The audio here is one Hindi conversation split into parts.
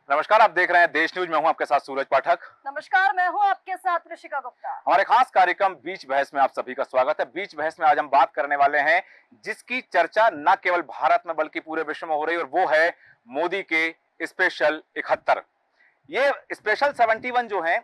नमस्कार, आप देख रहे हैं देश न्यूज। मैं हूं आपके साथ सूरज पाठक। नमस्कार, मैं हूं आपके साथ ऋषिका गुप्ता। हमारे खास कार्यक्रम बीच बहस में आप सभी का स्वागत है। बीच बहस में आज हम बात करने वाले हैं जिसकी चर्चा न केवल भारत में बल्कि पूरे विश्व में हो रही है, और वो है मोदी के स्पेशल 71। ये स्पेशल 71 जो है,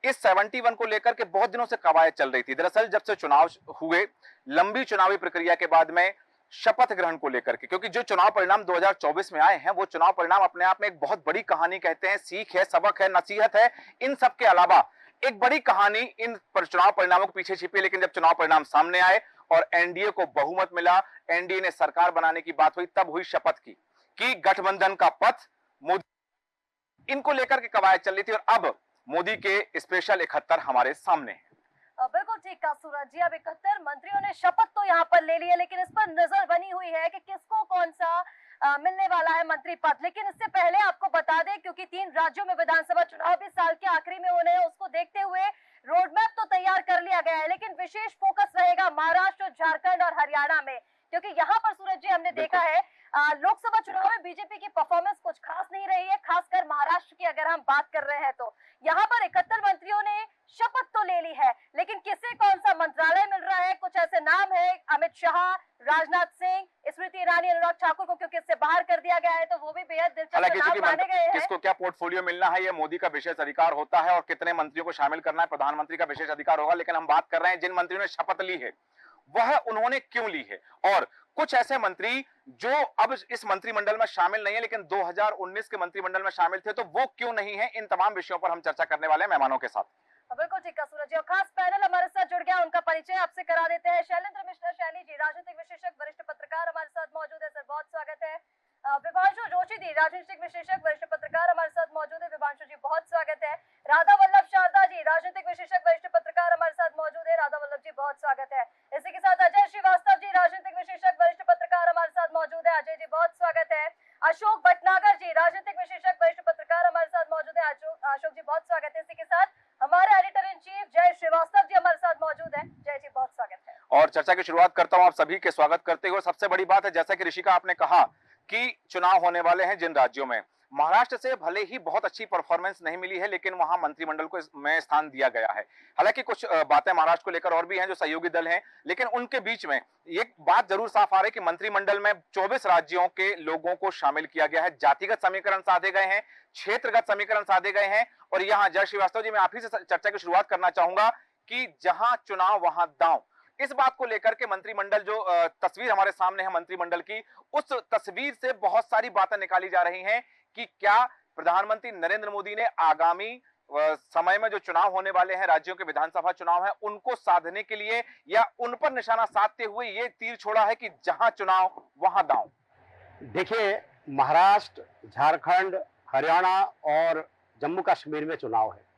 इस 71 को लेकर के बहुत दिनों से कवायद चल रही थी। दरअसल जब से चुनाव हुए, लंबी चुनावी प्रक्रिया के बाद में शपथ ग्रहण को लेकर के, क्योंकि जो चुनाव परिणाम 2024 में आए हैं वो चुनाव परिणाम अपने आप में एक बहुत बड़ी कहानी कहते हैं, सीख है, सबक है, नसीहत है। इन सब के अलावा एक बड़ी कहानी इन चुनाव परिणामों के पीछे छिपी है। लेकिन जब चुनाव परिणाम सामने आए और एनडीए को बहुमत मिला, एनडीए ने सरकार बनाने की बात हुई, तब हुई शपथ की गठबंधन का पथ मोदी, इनको लेकर के कवायद चल रही थी। और अब मोदी के स्पेशल 71 हमारे सामने है। बिल्कुल ठीक कहा सूरज जी। अब 71 मंत्रियों ने शपथ तो यहाँ पर ले ली है, लेकिन इस पर नजर बनी हुई है कि किसको कौन सा मिलने वाला है मंत्री पद। लेकिन इससे पहले आपको बता दें, क्योंकि 3 राज्यों में विधानसभा चुनाव भी साल के आखिरी में होने हैं, उसको देखते हुए रोडमैप तो तैयार कर लिया गया है, लेकिन विशेष फोकस रहेगा महाराष्ट्र, झारखंड और हरियाणा में। क्योंकि यहाँ पर सूरज जी हमने देखा है लोकसभा चुनाव में बीजेपी की परफॉर्मेंस कुछ खास नहीं रही है, खासकर महाराष्ट्र की अगर हम बात कर रहे हैं तो। यहाँ पर 71 मंत्रियों ने शपथ तो ले ली है, लेकिन किसे कौन सा मंत्रालय मिल रहा है, कुछ ऐसे नाम है, अमित शाह, राजनाथ सिंह, स्मृति ईरानी, अनुराग ठाकुर को क्योंकि इससे बाहर कर दिया गया है, तो वो भी बेहद दिलचस्प नाम माने गए हैं। किसको क्या पोर्टफोलियो मिलना है, ये मोदी का विशेष अधिकार होता है, और कितने मंत्रियों को शामिल करना है, प्रधानमंत्री का विशेष अधिकार होगा। लेकिन हम बात कर रहे हैं जिन मंत्रियों ने शपथ ली है, वह उन्होंने क्यों ली है, और कुछ ऐसे मंत्री जो अब इस मंत्रिमंडल में शामिल नहीं है लेकिन 2019 के मंत्रिमंडल में शामिल थे, तो वो क्यों नहीं है। इन तमाम विषयों पर हम चर्चा करने वाले हैं मेहमानों के साथ। बिल्कुल ठीक है सूरज जी, और खास पैनल हमारे साथ जुड़ गया, उनका परिचय आपसे करा देते हैं। शैलेंद्र मिश्रा शैली जी, राजनीतिक विशेषज्ञ, वरिष्ठ पत्रकार हमारे साथ मौजूद है। सर बहुत स्वागत है। विभांशु जोशी जी, राजनीतिक विशेषज्ञ, वरिष्ठ पत्रकार हमारे साथ मौजूद है। विभांशु जी बहुत स्वागत है। राधा वल्लभ शारदा जी, राजनीतिक विशेषज्ञ, वरिष्ठ पत्रकार हमारे साथ मौजूद है। राधा वल्लभ जी बहुत स्वागत है। इसी के साथ अजय श्रीवास्तव जी, राजनीतिक विशेषज्ञ, वरिष्ठ पत्रकार हमारे साथ मौजूद है। अजय जी बहुत स्वागत है। अशोक भटनागर जी, राजनीतिक विशेषज्ञ, वरिष्ठ पत्रकार हमारे साथ मौजूद है। अशोक जी बहुत स्वागत है। इसी के साथ हमारे एडिटर इन चीफ जय श्रीवास्तव जी हमारे साथ मौजूद है। जय जी बहुत स्वागत है। और चर्चा की शुरुआत करता हूं आप सभी के स्वागत करते हुए। सबसे बड़ी बात है, जैसा कि ऋषिका आपने कहा कि चुनाव होने वाले हैं जिन राज्यों में, महाराष्ट्र से भले ही बहुत अच्छी परफॉर्मेंस नहीं मिली है, लेकिन वहां मंत्रिमंडल को में स्थान दिया गया है। हालांकि कुछ बातें महाराष्ट्र को लेकर और भी हैं जो सहयोगी दल हैं, लेकिन उनके बीच में एक बात जरूर साफ आ रही है कि मंत्रिमंडल में 24 राज्यों के लोगों को शामिल किया गया है। जातिगत समीकरण साधे गए हैं, क्षेत्रगत समीकरण साधे गए हैं। और यहां जय श्रीवास्तव जी, मैं आप ही से चर्चा की शुरुआत करना चाहूंगा कि जहां चुनाव वहां दांव, इस बात को लेकर के मंत्रिमंडल जो तस्वीर हमारे सामने है मंत्रिमंडल की, उस तस्वीर से बहुत सारी बातें निकाली जा रही हैं कि क्या प्रधानमंत्री नरेंद्र मोदी ने आगामी समय में जो चुनाव होने वाले हैं, राज्यों के विधानसभा चुनाव हैं, उनको साधने के लिए या उन पर निशाना साधते हुए ये तीर छोड़ा है कि जहां चुनाव वहां दांव। देखिए, महाराष्ट्र, झारखंड, हरियाणा और जम्मू कश्मीर में चुनाव है।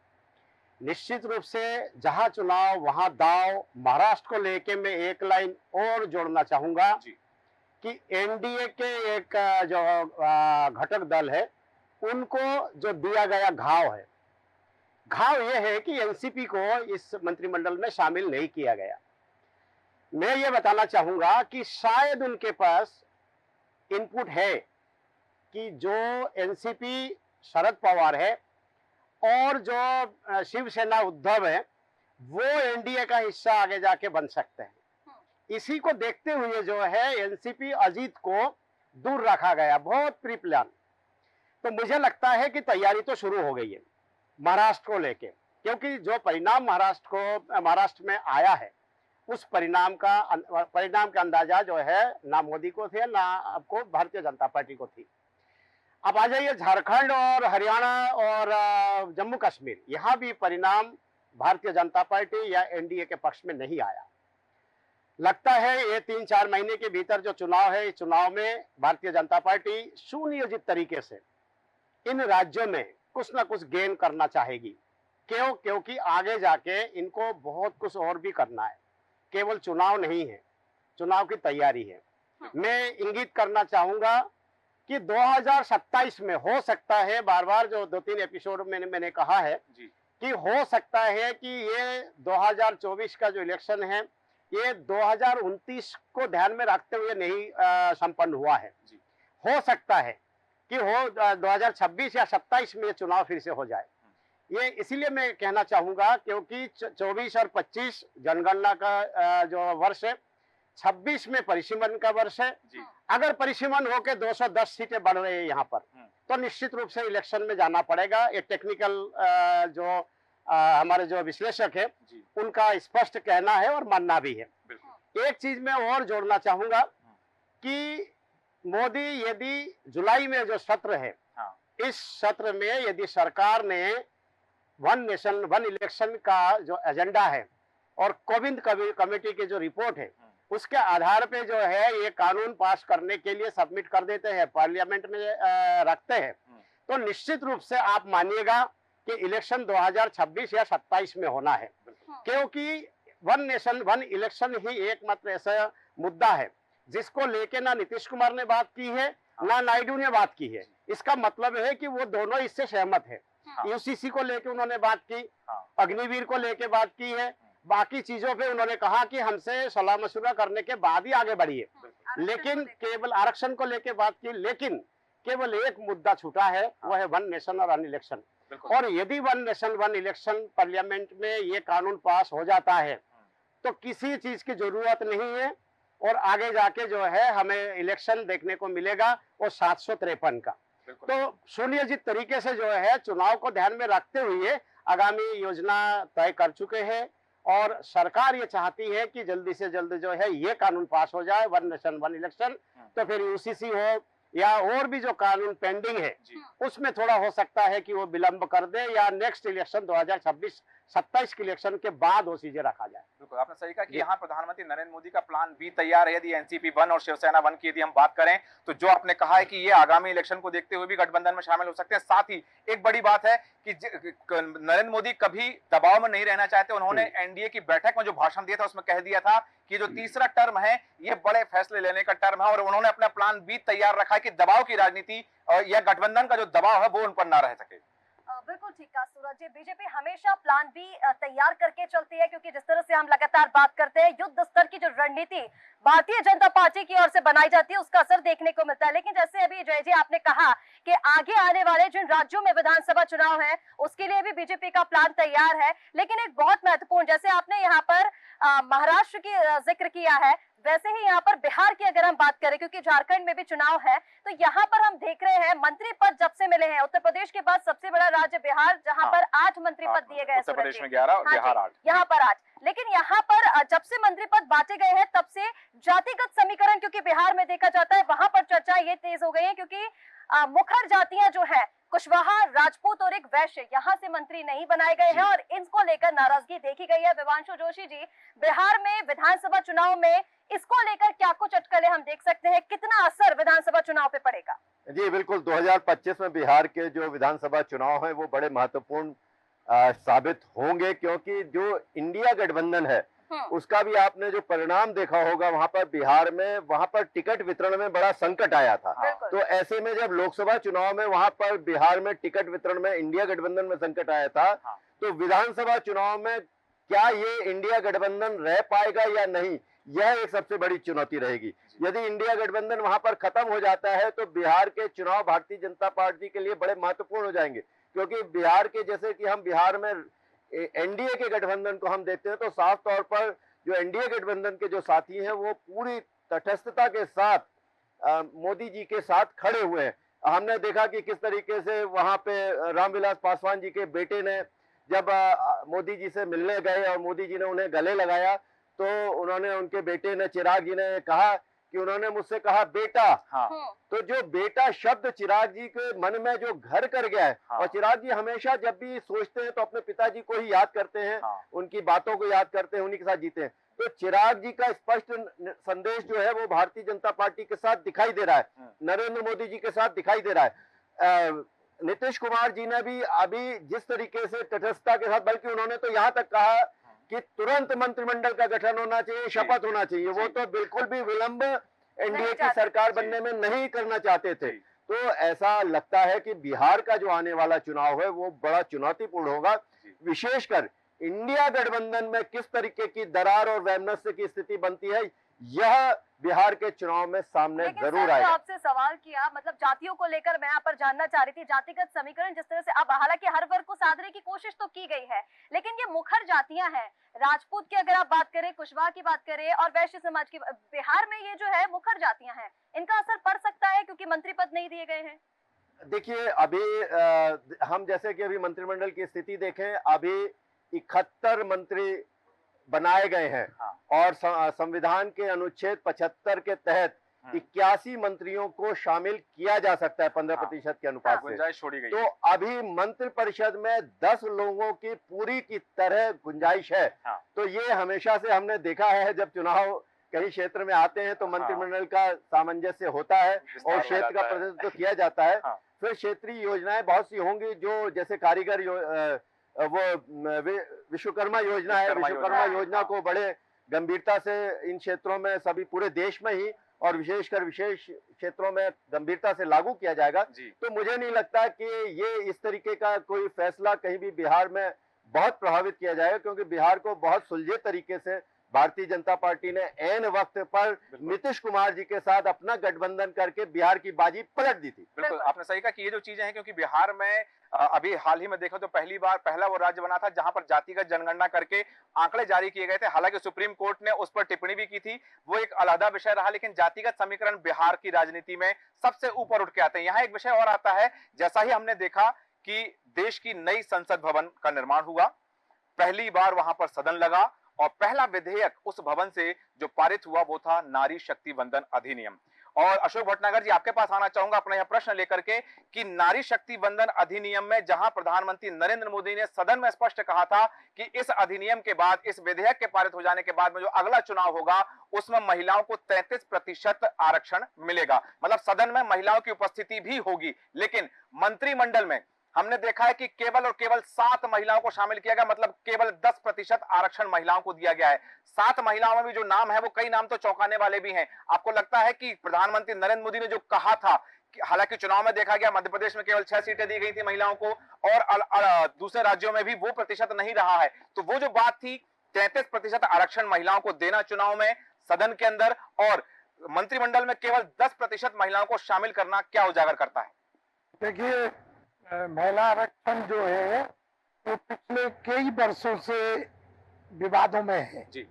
निश्चित रूप से जहां चुनाव वहां दांव। महाराष्ट्र को लेके मैं एक लाइन और जोड़ना चाहूंगा कि एनडीए के एक जो घटक दल है, उनको जो दिया गया घाव है, घाव यह है कि एनसीपी को इस मंत्रिमंडल में शामिल नहीं किया गया। मैं ये बताना चाहूंगा कि शायद उनके पास इनपुट है कि जो एनसीपी शरद पवार है और जो शिवसेना उद्धव है, वो एनडीए का हिस्सा आगे जाके बन सकते हैं। इसी को देखते हुए जो है एनसीपी अजीत को दूर रखा गया, बहुत प्री प्लान। तो मुझे लगता है कि तैयारी तो शुरू हो गई है महाराष्ट्र को लेके, क्योंकि जो परिणाम महाराष्ट्र में आया है, उस परिणाम का अंदाजा जो है ना मोदी को थे ना आपको भारतीय जनता पार्टी को थी। अब आ जाइए झारखंड और हरियाणा और जम्मू कश्मीर, यहाँ भी परिणाम भारतीय जनता पार्टी या एनडीए के पक्ष में नहीं आया। लगता है ये 3-4 महीने के भीतर जो चुनाव है, इस चुनाव में भारतीय जनता पार्टी सुनियोजित तरीके से इन राज्यों में कुछ ना कुछ गेन करना चाहेगी। क्योंकि आगे जाके इनको बहुत कुछ और भी करना है, केवल चुनाव नहीं है, चुनाव की तैयारी है। मैं इंगित करना चाहूंगा कि 2027 में हो सकता है, बार बार जो 2-3 एपिसोड में मैंने कहा है कि हो सकता है कि ये 2024 का जो इलेक्शन है, ये 2029 को ध्यान में रखते हुए नहीं संपन्न हुआ है। हो सकता है कि हो 2026 या 27 में चुनाव फिर से हो जाए। ये इसीलिए मैं कहना चाहूंगा क्योंकि 24 और 25 जनगणना का जो वर्ष है, 26 में परिसीमन का वर्ष है। जी। अगर परिसीमन होकर 210 सीटें बढ़ रही है यहाँ पर, तो निश्चित रूप से इलेक्शन में जाना पड़ेगा। ये टेक्निकल जो हमारे जो विश्लेषक है जी। उनका स्पष्ट कहना है और मानना भी है। बिल्कुल। एक चीज मैं और जोड़ना चाहूंगा कि मोदी यदि जुलाई में जो सत्र है, हाँ। इस सत्र में यदि सरकार ने वन नेशन वन इलेक्शन का जो एजेंडा है और कोविंद कमेटी की जो रिपोर्ट है, उसके आधार पे जो है ये कानून पास करने के लिए सबमिट कर देते हैं, पार्लियामेंट में रखते हैं, तो निश्चित रूप से आप मानिएगा कि इलेक्शन 2026 या 27 में होना है। क्योंकि वन नेशन वन इलेक्शन ही एकमात्र ऐसा मुद्दा है जिसको लेके ना नीतीश कुमार ने बात की है, ना नायडू ने बात की है। इसका मतलब है कि वो दोनों इससे सहमत है। यूसीसी को लेके उन्होंने बात की, अग्निवीर को लेके बात की है, बाकी चीजों पे उन्होंने कहा कि हमसे सलाह मशुरा करने के बाद ही आगे बढ़िए। लेकिन केवल आरक्षण को लेके बात की, लेकिन केवल एक मुद्दा छूटा है, वो है वन नेशन और वन इलेक्शन। और यदि one nation one election parliament में ये कानून पास हो जाता है तो किसी चीज की जरूरत नहीं है और आगे जाके जो है हमें इलेक्शन देखने को मिलेगा वो 753 का। तो सुनियोजित तरीके से जो है चुनाव को ध्यान में रखते हुए आगामी योजना तय कर चुके हैं और सरकार ये चाहती है कि जल्दी से जल्दी जो है ये कानून पास हो जाए, वन नेशन वन इलेक्शन। तो फिर यूसीसी हो या और भी जो कानून पेंडिंग है उसमें थोड़ा हो सकता है कि वो विलंब कर दे या नेक्स्ट इलेक्शन 2026-27 के इलेक्शन के बाद वो चीजें रखा जाए। बिल्कुल, आपने सही कहा कि यहाँ प्रधानमंत्री नरेंद्र मोदी का प्लान भी तैयार है। यदि एनसीपी 1 और शिवसेना 1 की यदि हम बात करें तो जो आपने कहा है कि ये आगामी इलेक्शन को देखते हुए भी गठबंधन में शामिल हो सकते हैं। साथ ही एक बड़ी बात है कि नरेंद्र मोदी कभी दबाव में नहीं रहना चाहते। उन्होंने एनडीए की बैठक में जो भाषण दिया था उसमें कह दिया था कि जो तीसरा टर्म है ये बड़े फैसले लेने का टर्म है और उन्होंने अपना प्लान भी तैयार रखा है कि दबाव की राजनीति और या गठबंधन का जो दबाव है वो उन पर ना रह सके। बिल्कुल ठीक कहा सूरज जी, बीजेपी हमेशा प्लान बी तैयार करके चलती है क्योंकि जिस तरह से हम लगातार बात करते हैं युद्ध स्तर की जो रणनीति भारतीय जनता पार्टी की ओर से बनाई जाती है उसका असर देखने को मिलता है। लेकिन जैसे अभी जय जी आपने कहा कि आगे आने वाले जिन राज्यों में विधानसभा चुनाव है उसके लिए भी बीजेपी का प्लान तैयार है। लेकिन एक बहुत महत्वपूर्ण, जैसे आपने यहाँ पर महाराष्ट्र की जिक्र किया है, वैसे ही यहाँ पर बिहार की अगर हम बात करें क्योंकि झारखंड में भी चुनाव है तो यहाँ पर हम देख रहे हैं मंत्री पद जब से मिले हैं, उत्तर प्रदेश के बाद सबसे बड़ा राज्य बिहार जहाँ पर 8 मंत्री पद दिए गए, उत्तर प्रदेश में 11 और बिहार 8, यहाँ पर 8। लेकिन यहाँ पर जब से मंत्री पद बांटे गए हैं तब से जातिगत समीकरण क्योंकि बिहार में देखा जाता है वहां पर चर्चा ये तेज हो गई है क्योंकि मुखर जातियां जो है कुशवाहा, राजपूत और एक वैश्य यहाँ से मंत्री नहीं बनाए गए हैं और इनको लेकर नाराजगी देखी गई है। विवांशु जोशी जी, बिहार में विधानसभा चुनाव में इसको लेकर क्या कुछ अटकलें हम देख सकते हैं, कितना असर विधानसभा चुनाव पे पड़ेगा? जी बिल्कुल, 2025 में बिहार के जो विधानसभा चुनाव है वो बड़े महत्वपूर्ण साबित होंगे क्योंकि जो इंडिया गठबंधन है उसका भी आपने जो परिणाम देखा होगा वहां पर बिहार में वहां पर टिकट वितरण में बड़ा संकट आया था। तो ऐसे में जब लोकसभा चुनाव में वहां पर बिहार में टिकट वितरण में इंडिया गठबंधन में संकट आया था तो विधानसभा चुनाव में क्या ये इंडिया गठबंधन रह पाएगा या नहीं, यह एक सबसे बड़ी चुनौती रहेगी। यदि इंडिया गठबंधन वहां पर खत्म हो जाता है तो बिहार के चुनाव भारतीय जनता पार्टी के लिए बड़े महत्वपूर्ण हो जाएंगे क्योंकि बिहार के जैसे कि हम बिहार में एनडीए के गठबंधन को हम देखते हैं तो साफ तौर पर जो एनडीए गठबंधन के जो साथी हैं वो पूरी तटस्थता के साथ मोदी जी के साथ खड़े हुए हैं। हमने देखा कि किस तरीके से वहां पे रामविलास पासवान जी के बेटे ने जब मोदी जी से मिलने गए और मोदी जी ने उन्हें गले लगाया तो उन्होंने उनके बेटे ने चिराग जी ने कहा कि उन्होंने मुझसे कहा बेटा। तो जो बेटा शब्द चिराग जी के मन में जो घर कर गया है और चिराग जी हमेशा जब भी सोचते हैं तो अपने पिताजी को ही याद करते हैं, उनकी बातों को याद करते हैं, उन्हीं के साथ जीते हैं। तो चिराग जी का स्पष्ट संदेश जो है वो भारतीय जनता पार्टी के साथ दिखाई दे रहा है, नरेंद्र मोदी जी के साथ दिखाई दे रहा है। नीतीश कुमार जी ने भी अभी जिस तरीके से तटस्थता के साथ, बल्कि उन्होंने तो यहाँ तक कहा कि तुरंत मंत्रिमंडल का गठन होना चाहिए, शपथ होना चाहिए। वो तो बिल्कुल भी विलंब एनडीए की सरकार बनने में नहीं करना चाहते थे। तो ऐसा लगता है कि बिहार का जो आने वाला चुनाव है वो बड़ा चुनौतीपूर्ण होगा, विशेषकर इंडिया गठबंधन में किस तरीके की दरार और वैमनस्य की स्थिति बनती है, यह बिहार के चुनाव में सामने लेकिन जरूर सर, जो आएगा। आपसे सवाल किया, मतलब जातियों को लेकर मैं यहाँ पर जानना चाह रही थी, जातिगत समीकरण जिस तरह से अब हालांकि हर वर्ग को साधने की कोशिश तो की गई है, लेकिन ये मुखर जातियां हैं। राजपूत की अगर आप बात करें, कुशवाहा की बात करें और वैश्य समाज की, बिहार में ये जो है मुखर जातियां हैं, इनका असर पड़ सकता है क्योंकि मंत्री पद नहीं दिए गए हैं। देखिए अभी हम जैसे कि अभी मंत्रिमंडल की स्थिति देखें, अभी 71 मंत्री बनाए गए हैं हाँ। और संविधान के अनुच्छेद 75 के तहत 81 मंत्रियों को शामिल किया जा सकता है 15% के अनुपात से। गुंजाइश छोड़ी गई। तो अभी मंत्रिपरिषद में 10 लोगों की पूरी की तरह गुंजाइश है। हाँ। तो ये हमेशा से हमने देखा है, जब चुनाव कहीं क्षेत्र में आते हैं तो मंत्रिमंडल का सामंजस्य होता है और क्षेत्र का प्रतिनिधित्व किया जाता है। हाँ। फिर क्षेत्रीय योजनाएं बहुत सी होंगी, जो जैसे कारीगर वो विश्वकर्मा योजना है, विश्वकर्मा योजना को बड़े गंभीरता से इन क्षेत्रों में, सभी पूरे देश में ही और विशेषकर विशेष क्षेत्रों में गंभीरता से लागू किया जाएगा। तो मुझे नहीं लगता कि ये इस तरीके का कोई फैसला कहीं भी बिहार में बहुत प्रभावित किया जाएगा, क्योंकि बिहार को बहुत सुलझे तरीके से भारतीय जनता पार्टी ने ऐन वक्त पर नीतीश कुमार जी के साथ अपना गठबंधन करके बिहार की बाजी पलट दी थी। बिल्कुल आपने सही कहा कि ये जो चीजें हैं, क्योंकि बिहार में अभी हाल ही में देखो तो पहला वो राज्य बना था जहां पर जातिगत जनगणना करके आंकड़े जारी किए गए थे। हालांकि सुप्रीम कोर्ट ने उस पर टिप्पणी भी की थी, वो एक अलग विषय रहा, लेकिन जातिगत समीकरण बिहार की राजनीति में सबसे ऊपर उठ के आते हैं। यहाँ एक विषय और आता है, जैसा ही हमने देखा कि देश की नई संसद भवन का निर्माण हुआ, पहली बार वहां पर सदन लगा और पहला विधेयक उस भवन से जो पारित हुआ वो था नारी शक्ति वंदन अधिनियम। और अशोक भटनागर जी, आपके पास आना चाहूंगा अपना यह प्रश्न लेकर के कि नारी शक्ति वंदन अधिनियम में जहां प्रधानमंत्री नरेंद्र मोदी ने सदन में स्पष्ट कहा था कि इस अधिनियम के बाद, इस विधेयक के पारित हो जाने के बाद में जो अगला चुनाव होगा उसमें महिलाओं को 33% आरक्षण मिलेगा, मतलब सदन में महिलाओं की उपस्थिति भी होगी। लेकिन मंत्रिमंडल में हमने देखा है कि केवल और केवल 7 महिलाओं को शामिल किया गया, मतलब केवल 10% आरक्षण महिलाओं को दिया गया है। 7 महिलाओं में भी जो नाम है वो कई नाम तो चौंकाने वाले भी हैं। आपको लगता है कि प्रधानमंत्री नरेंद्र मोदी ने जो कहा था, हालांकि चुनाव में देखा गया मध्य प्रदेश में केवल 6 सीटें दी गई थी महिलाओं को और दूसरे राज्यों में भी वो प्रतिशत नहीं रहा है, तो वो जो बात थी 33% आरक्षण महिलाओं को देना चुनाव में सदन के अंदर और मंत्रिमंडल में केवल 10% महिलाओं को शामिल करना, क्या उजागर करता है? देखिए, महिला आरक्षण जो है वो पिछले कई वर्षों से विवादों में है जी।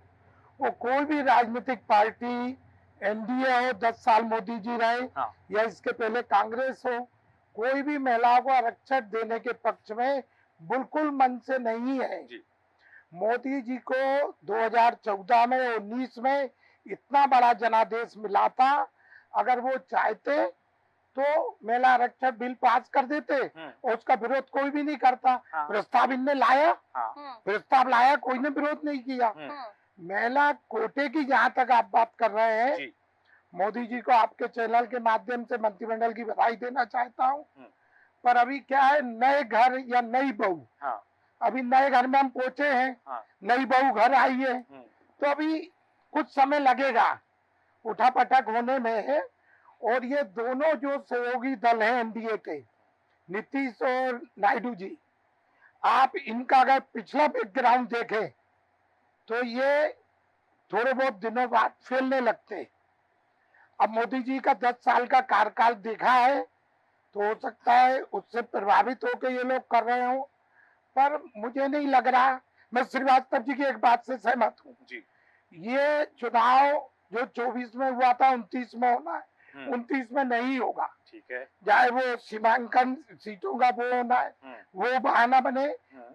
वो कोई भी राजनीतिक पार्टी, एनडीए हो, 10 साल मोदी जी रहे, हाँ। या इसके पहले कांग्रेस हो, कोई भी महिलाओं को आरक्षण देने के पक्ष में बिल्कुल मन से नहीं है जी। मोदी जी को 2014 में 19 में इतना बड़ा जनादेश मिला था, अगर वो चाहते तो महिला आरक्षण बिल पास कर देते और उसका विरोध कोई भी नहीं करता। हाँ। प्रस्ताव इनने लाया, हाँ। प्रस्ताव लाया, कोई ने विरोध नहीं किया। महिला कोटे की जहां तक आप बात कर रहे हैं, जी। मोदी जी को आपके चैनल के माध्यम से मंत्रिमंडल की बधाई देना चाहता हूं। पर अभी क्या है, नए घर या नई बहू, हाँ। अभी नए घर में हम पहुंचे हैं, हाँ। नई बहू घर आई है, तो अभी कुछ समय लगेगा उठा पटक होने में। और ये दोनों जो सहयोगी दल हैं एनडीए के, नीतीश और नायडू जी, आप इनका अगर पिछला बैकग्राउंड देखें तो ये थोड़े बहुत दिनों बाद फैलने लगते। अब मोदी जी का 10 साल का कार्यकाल देखा है तो हो सकता है उससे प्रभावित होकर ये लोग कर रहे हो, पर मुझे नहीं लग रहा। मैं श्रीवास्तव जी की एक बात से सहमत हूँ, ये चुनाव जो 24 में हुआ था 29 में होना है, 29 में नहीं होगा। ठीक है। चाहे वो सीमांकन सीटों का वो होना है, वो बहाना बने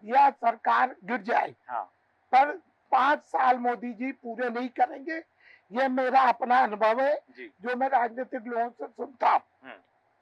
या सरकार गिर जाए। हाँ। पर 5 साल मोदी जी पूरे नहीं करेंगे, ये मेरा अपना अनुभव है जो मैं राजनीतिक लोगों से सुनता हूँ।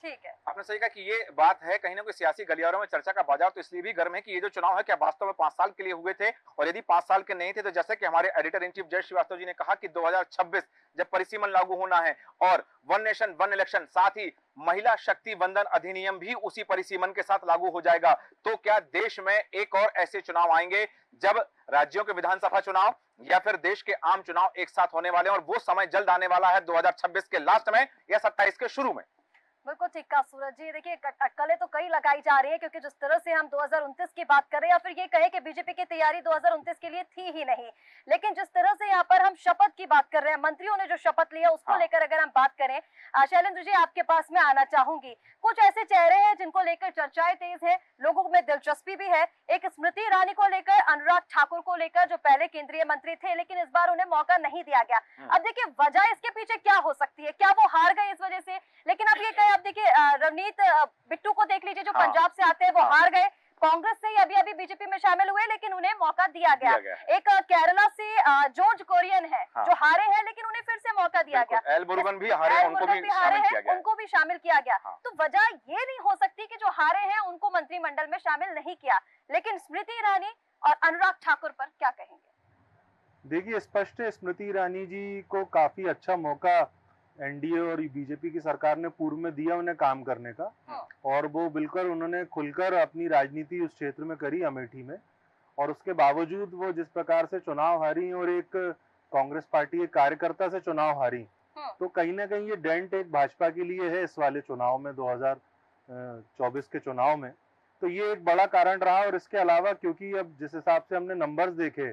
ठीक है, आपने सही कहा कि ये बात है, कहीं ना कोई सियासी गलियारों में चर्चा का बाजार तो इसलिए भी गर्म है कि ये जो चुनाव है क्या वास्तव में 5 साल के लिए हुए थे, और यदि 5 साल के नहीं थे तो जैसे कि हमारे एडिटर इन चीफ जय श्रीवास्तव जी ने कहा कि 2026 जब परिसीमन लागू होना है और वन नेशन वन इलेक्शन, साथ ही महिला शक्ति वंदन अधिनियम भी उसी परिसीमन के साथ लागू हो जाएगा, तो क्या देश में एक और ऐसे चुनाव आएंगे जब राज्यों के विधानसभा चुनाव या फिर देश के आम चुनाव एक साथ होने वाले हैं, और वो समय जल्द आने वाला है 2026 के लास्ट में या 27 के शुरू में? बिल्कुल ठीक कहा सूरज जी। देखिए, अटकलें तो कई लड़ाई लगाई जा रही है, क्योंकि जिस तरह से हम 2029 की बात कर रहे हैं, या फिर ये कहें कि बीजेपी की तैयारी 2029 के लिए थी ही नहीं, लेकिन जिस तरह से यहाँ पर हम शपथ की बात कर रहे हैं, मंत्रियों ने जो शपथ लिया उसको लेकर अगर हम बात करें, शैलेंद्र जी आपके पास में आना चाहूंगी। कुछ ऐसे चेहरे हैं जिनको लेकर चर्चाएं तेज है, लोगों में दिलचस्पी भी है। एक स्मृति ईरानी को लेकर, अनुराग ठाकुर को लेकर, जो पहले केंद्रीय मंत्री थे लेकिन इस बार उन्हें मौका नहीं दिया गया। अब देखिए वजह इसके पीछे क्या हो सकती है, क्या वो हार गए इस वजह से? लेकिन अब ये कहें, अब देखिए रवनीत बिट्टू को देख लीजिए, जो पंजाब से आते हैं, वो हार गए, कांग्रेस से ही अभी बीजेपी में शामिल हुए, लेकिन उन्हें मौका दिया गया। एक केरला से जॉर्ज कोरियन है, जो हारे हैं लेकिन उन्हें फिर से मौका दिया गया। एल मुरुगन भी हारे हैं, उनको भी शामिल किया गया। तो वजह ये नहीं हो सकती कि जो हारे हैं उनको मंत्रिमंडल में शामिल नहीं किया, लेकिन स्मृति ईरानी और अनुराग ठाकुर पर क्या कहेंगे? देखिए, स्पष्ट है, स्मृति ईरानी जी को काफी अच्छा मौका एनडीए और बीजेपी की सरकार ने पूर्व में दिया उन्हें काम करने का, और वो बिल्कुल उन्होंने खुलकर अपनी राजनीति उस क्षेत्र में करी, अमेठी में। और उसके बावजूद वो जिस प्रकार से चुनाव हारी और एक कांग्रेस पार्टी के कार्यकर्ता से चुनाव हारी, तो कहीं ना कहीं ये डेंट एक भाजपा के लिए है इस वाले चुनाव में, 2024 के चुनाव में। तो ये एक बड़ा कारण रहा। और इसके अलावा क्योंकि अब जिस हिसाब से हमने नंबर्स देखे,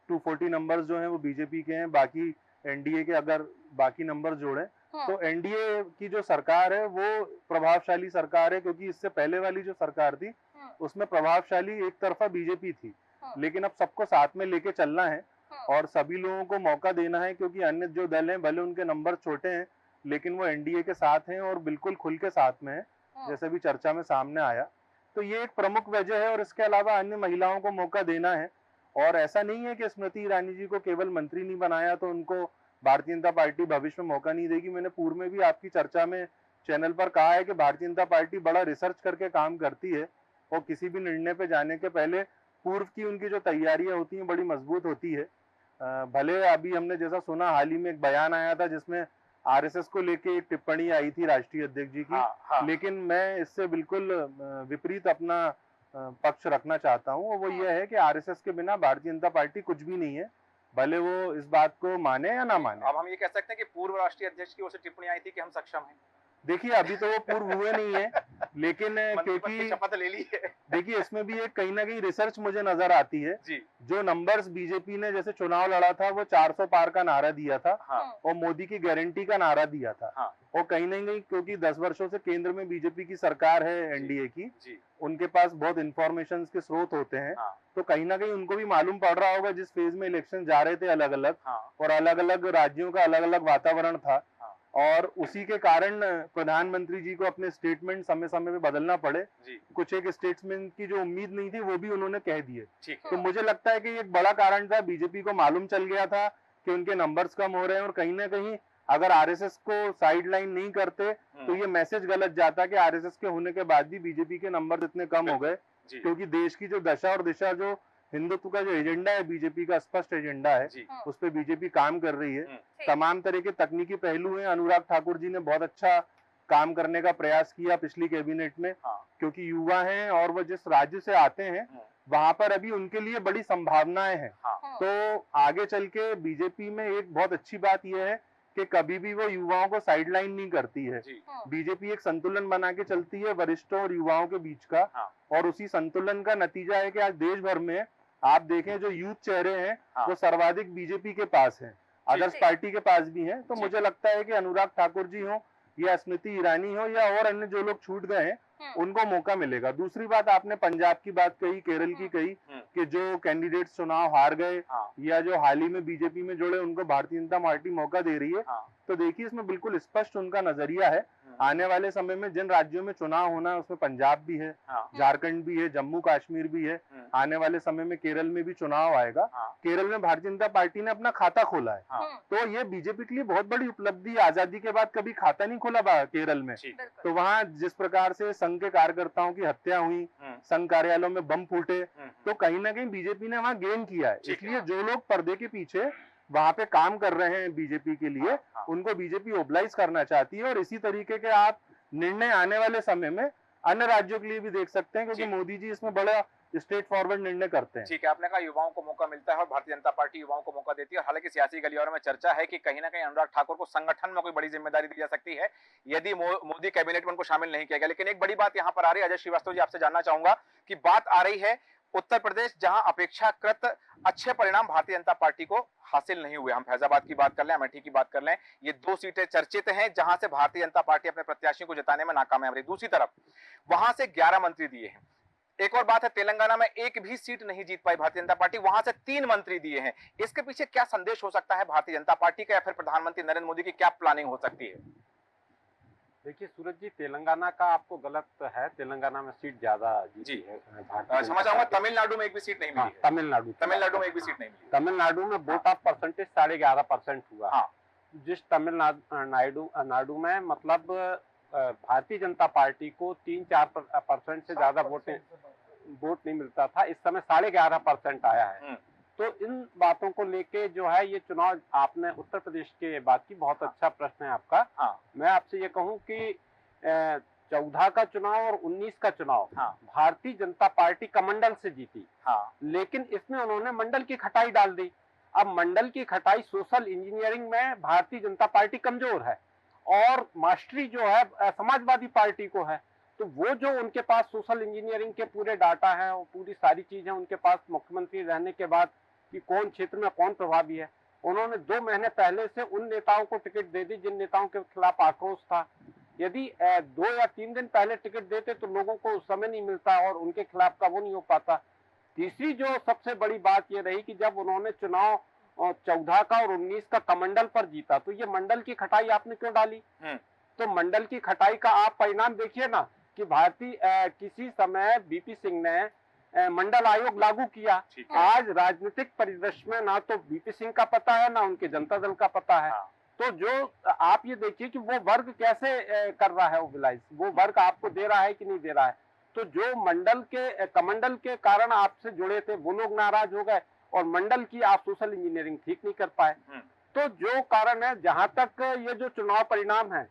240 नंबर्स जो हैं वो बीजेपी के हैं, बाकी एनडीए के अगर बाकी नंबर जोड़े तो एनडीए की जो सरकार है वो प्रभावशाली सरकार है, क्योंकि इससे पहले वाली जो सरकार थी उसमें प्रभावशाली एक तरफा बीजेपी थी। लेकिन अब सबको साथ में लेके चलना है और सभी लोगों को मौका देना है, क्योंकि अन्य जो दल हैं भले उनके नंबर छोटे हैं लेकिन वो एनडीए के साथ हैं और बिल्कुल खुल के साथ में है, जैसे भी चर्चा में सामने आया। तो ये एक प्रमुख वजह है। और इसके अलावा अन्य महिलाओं को मौका देना है। और ऐसा नहीं है कि स्मृति ईरानी जी को केवल मंत्री नहीं बनाया तो उनको भारतीय जनता पार्टी भविष्य में मौका नहीं देगी। मैंने पूर्व में भी आपकी चर्चा में चैनल पर कहा है कि भारतीय जनता पार्टी बड़ा रिसर्च करके काम करती है और किसी भी निर्णय पे जाने के पहले पूर्व की उनकी जो तैयारियां होती हैं बड़ी मजबूत होती है। भले अभी हमने जैसा सुना, हाल ही में एक बयान आया था जिसमें आरएसएस को लेके एक टिप्पणी आई थी राष्ट्रीय अध्यक्ष जी की, लेकिन मैं इससे बिल्कुल विपरीत अपना पक्ष रखना चाहता हूँ। वो ये है कि आरएसएस के बिना भारतीय जनता पार्टी कुछ भी नहीं है, भले वो इस बात को माने या ना माने। अब हम ये कह सकते हैं कि पूर्व राष्ट्रीय अध्यक्ष की ओर से टिप्पणी आई थी कि हम सक्षम हैं। देखिए, अभी तो वो पूर्व हुए नहीं है, लेकिन क्योंकि शपथ ले ली है। देखिए, इसमें भी एक कहीं ना कहीं रिसर्च मुझे नजर आती है जी। जो नंबर्स बीजेपी ने जैसे चुनाव लड़ा था वो 400 पार का नारा दिया था और मोदी की गारंटी का नारा दिया था। और कहीं ना कहीं क्योंकि 10 वर्षों से केंद्र में बीजेपी की सरकार है एनडीए की, उनके पास बहुत इंफॉर्मेशन के स्रोत होते हैं, तो कहीं ना कहीं उनको भी मालूम पड़ रहा होगा जिस फेज में इलेक्शन जा रहे थे अलग अलग, और अलग अलग राज्यों का अलग अलग वातावरण था, और उसी के कारण प्रधानमंत्री जी को अपने स्टेटमेंट समय समय पे बदलना पड़े। कुछ एक स्टेटमेंट की जो उम्मीद नहीं थी वो भी उन्होंने कह दिए। तो मुझे लगता है कि एक बड़ा कारण था, बीजेपी को मालूम चल गया था कि उनके नंबर्स कम हो रहे हैं, और कहीं ना कहीं अगर आरएसएस को साइड लाइन नहीं करते तो ये मैसेज गलत जाता कि आरएसएस के होने के बाद भी बीजेपी के नंबर इतने कम हो गए, क्योंकि देश की जो दशा और दिशा, जो हिंदुत्व का जो एजेंडा है, बीजेपी का स्पष्ट एजेंडा है, उस पर बीजेपी काम कर रही है। तमाम तरह के तकनीकी पहलू हैं। अनुराग ठाकुर जी ने बहुत अच्छा काम करने का प्रयास किया पिछली कैबिनेट में, क्योंकि युवा हैं और वो जिस राज्य से आते हैं वहां पर अभी उनके लिए बड़ी संभावनाएं हैं। तो आगे चल के बीजेपी में एक बहुत अच्छी बात यह है कि कभी भी वो युवाओं को साइडलाइन नहीं करती है। बीजेपी एक संतुलन बना के चलती है वरिष्ठों और युवाओं के बीच का, और उसी संतुलन का नतीजा है कि आज देश भर में आप देखें जो यूथ चेहरे हैं वो सर्वाधिक बीजेपी के पास हैं, अदर्स पार्टी के पास भी हैं। तो मुझे लगता है कि अनुराग ठाकुर जी हो या स्मृति ईरानी हो या और अन्य जो लोग छूट गए हैं उनको मौका मिलेगा। दूसरी बात, आपने पंजाब की बात कही, केरल की कही कि जो कैंडिडेट्स चुनाव हार गए या जो हाल ही में बीजेपी में जुड़े उनको भारतीय जनता पार्टी मौका दे रही है। तो देखिए, इसमें बिल्कुल स्पष्ट उनका नजरिया है। आने वाले समय में जिन राज्यों में चुनाव होना है उसमें पंजाब भी है, झारखंड भी है, जम्मू कश्मीर भी है, आने वाले समय में केरल में भी चुनाव आएगा। केरल में भारतीय जनता पार्टी ने अपना खाता खोला है, तो ये बीजेपी के लिए बहुत बड़ी उपलब्धि। आजादी के बाद कभी खाता नहीं खोला केरल में, तो वहाँ जिस प्रकार से संघ के कार्यकर्ताओं की हत्या हुई, संघ कार्यालयों में बम फूटे, तो कहीं ना कहीं बीजेपी ने वहाँ गेन किया है। इसलिए जो लोग पर्दे के पीछे वहां पे काम कर रहे हैं बीजेपी के लिए, उनको बीजेपी ओबलाइज करना चाहती है। और इसी तरीके के आप निर्णय आने वाले समय में अन्य राज्यों के लिए भी देख सकते हैं, क्योंकि मोदी जी इसमें बड़ा स्ट्रेट फॉरवर्ड निर्णय करते हैं। ठीक है, आपने कहा युवाओं को मौका मिलता है और भारतीय जनता पार्टी युवाओं को मौका देती है। हालांकि सियासी गलियारों में चर्चा है कि कहीं ना कहीं अनुराग ठाकुर को संगठन में कोई बड़ी जिम्मेदारी दी जा सकती है यदि मोदी कैबिनेट में उनको शामिल नहीं किया गया। लेकिन एक बड़ी बात यहां पर आ रही है, अजय श्रीवास्तव जी आपसे जानना चाहूंगा कि बात आ रही है उत्तर प्रदेश जहां अपेक्षाकृत अच्छे परिणाम भारतीय जनता पार्टी को हासिल नहीं हुए। हम फैजाबाद की बात कर लें, अमेठी की बात कर लें, ये 2 सीटें चर्चित हैं जहां से भारतीय जनता पार्टी अपने प्रत्याशियों को जिताने में नाकामयाब रही। दूसरी तरफ वहां से 11 मंत्री दिए हैं। एक और बात है, तेलंगाना में एक भी सीट नहीं जीत पाई भारतीय जनता पार्टी, वहां से 3 मंत्री दिए हैं। इसके पीछे क्या संदेश हो सकता है भारतीय जनता पार्टी का, या फिर प्रधानमंत्री नरेंद्र मोदी की क्या प्लानिंग हो सकती है? देखिए सूरज जी, तेलंगाना का आपको गलत है, तेलंगाना में सीट ज्यादा जीती है क्षमा चाहूंगा, तमिलनाडु में एक भी सीट नहीं मिली है। तमिलनाडु में एक भी सीट नहीं मिली। तमिलनाडु में वोट ऑफ परसेंटेज 11.5% हुआ। हाँ। जिस तमिलनाडु में मतलब भारतीय जनता पार्टी को 3-4% से ज्यादा वोट नहीं मिलता था, इस समय 11.5% आया है। तो इन बातों को लेके जो है ये चुनाव, आपने उत्तर प्रदेश के बात की, बहुत अच्छा प्रश्न है आपका। मैं आपसे ये कहूं कि 14 का चुनाव और 19 का चुनाव भारतीय जनता पार्टी कमंडल से जीती, लेकिन इसमें उन्होंने मंडल की खटाई डाल दी। अब मंडल की खटाई, सोशल इंजीनियरिंग में भारतीय जनता पार्टी कमजोर है और मास्टरी जो है समाजवादी पार्टी को है। तो वो जो उनके पास सोशल इंजीनियरिंग के पूरे डाटा हैं और पूरी सारी चीजें उनके पास मुख्यमंत्री रहने के बाद कि कौन क्षेत्र में कौन प्रभावी है, उन्होंने 2 महीने पहले से उन नेताओं को टिकट दे दी जिन नेताओं के खिलाफ आक्रोश था। यदि 2 या 3 दिन पहले टिकट देते तो लोगों को उस समय नहीं मिलता और उनके खिलाफ का वो नहीं हो पाता। तीसरी जो सबसे बड़ी बात ये रही कि जब उन्होंने चुनाव 14 का और 19 का कमंडल पर जीता, तो ये मंडल की खटाई आपने क्यों डाली? तो मंडल की खटाई का आप परिणाम देखिए ना कि किसी समय बीपी सिंह ने मंडल आयोग लागू किया। आज राजनीतिक परिदृश्य में ना तो बीपी सिंह का पता है ना उनके जनता दल का पता है। तो जो आप ये देखिए कि वो वर्ग कैसे कर रहा है मोबिलाइज, वो वर्ग आपको दे रहा है कि नहीं दे रहा है। तो जो कमंडल के कारण आपसे जुड़े थे वो लोग नाराज हो गए और मंडल की आप सोशल इंजीनियरिंग ठीक नहीं कर पाए। तो जो कारण है, जहां तक ये जो चुनाव परिणाम है,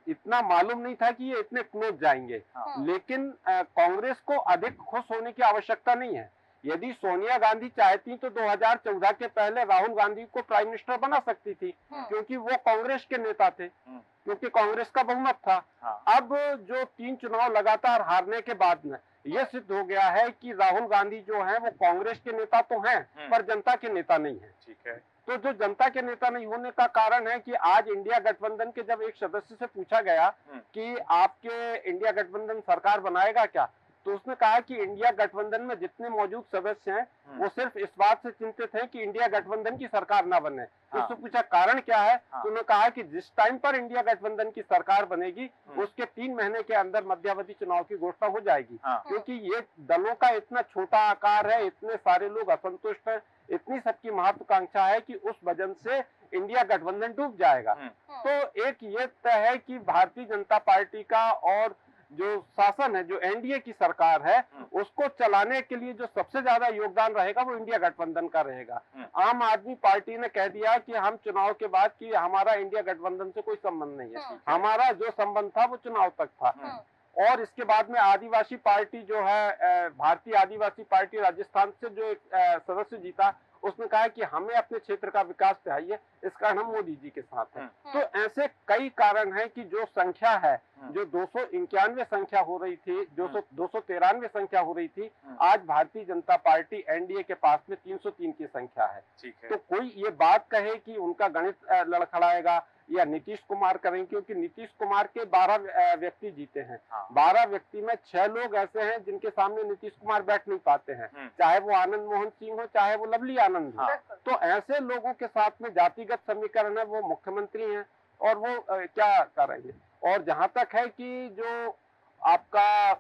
इतना मालूम नहीं था कि ये इतने क्लोज जाएंगे। लेकिन कांग्रेस को अधिक खुश होने की आवश्यकता नहीं है। यदि सोनिया गांधी चाहती तो 2014 के पहले राहुल गांधी को प्राइम मिनिस्टर बना सकती थी, क्योंकि वो कांग्रेस के नेता थे, क्योंकि कांग्रेस का बहुमत था। अब जो 3 चुनाव लगातार हारने के बाद में यह सिद्ध हो गया है कि राहुल गांधी जो है वो कांग्रेस के नेता तो हैं पर जनता के नेता नहीं है। ठीक है। तो जो जनता के नेता नहीं होने का कारण है कि आज इंडिया गठबंधन के जब एक सदस्य से पूछा गया कि आपके इंडिया गठबंधन सरकार बनाएगा क्या, तो उसने कहा कि इंडिया गठबंधन में जितने मौजूद सदस्य हैं वो सिर्फ इस बात से चिंतित हैं कि इंडिया गठबंधन की सरकार ना बने। तो उससे पूछा कारण क्या है, तो उन्होंने कहा कि जिस टाइम पर इंडिया गठबंधन की सरकार बनेगी उसके 3 महीने के अंदर मध्यावधि चुनाव की घोषणा हो जाएगी। क्योंकि ये दलों का इतना छोटा आकार है, इतने सारे लोग असंतुष्ट हैं, इतनी सबकी महत्वाकांक्षा है कि उस वजह से इंडिया गठबंधन डूब जाएगा। तो एक ये तय है कि भारतीय जनता पार्टी का और जो शासन है, जो एनडीए की सरकार है, उसको चलाने के लिए जो सबसे ज्यादा योगदान रहेगा वो इंडिया गठबंधन का रहेगा। आम आदमी पार्टी ने कह दिया कि हम चुनाव के बाद कि हमारा इंडिया गठबंधन से कोई संबंध नहीं है, हमारा जो संबंध था वो चुनाव तक था। और इसके बाद में आदिवासी पार्टी जो है, भारतीय आदिवासी पार्टी राजस्थान से जो एक सदस्य जीता, उसने कहा कि हमें अपने क्षेत्र का विकास चाहिए, इस कारण हम मोदी जी के साथ हैं। तो ऐसे कई कारण हैं कि जो संख्या है, जो 291 संख्या हो रही थी, 293 संख्या हो रही थी, आज भारतीय जनता पार्टी एनडीए के पास में 303 की संख्या है। तो कोई ये बात कहे कि उनका गणित लड़खड़ाएगा या नीतीश कुमार करेंगे, क्योंकि नीतीश कुमार के 12 व्यक्ति जीते हैं। 12 व्यक्ति में 6 लोग ऐसे हैं जिनके सामने नीतीश कुमार बैठ नहीं पाते हैं, चाहे वो आनंद मोहन सिंह हो, चाहे वो लवली आनंद हो। तो ऐसे लोगों के साथ में जातिगत समीकरण है, वो मुख्यमंत्री हैं और वो क्या करेंगे। और जहां तक है कि जो आपका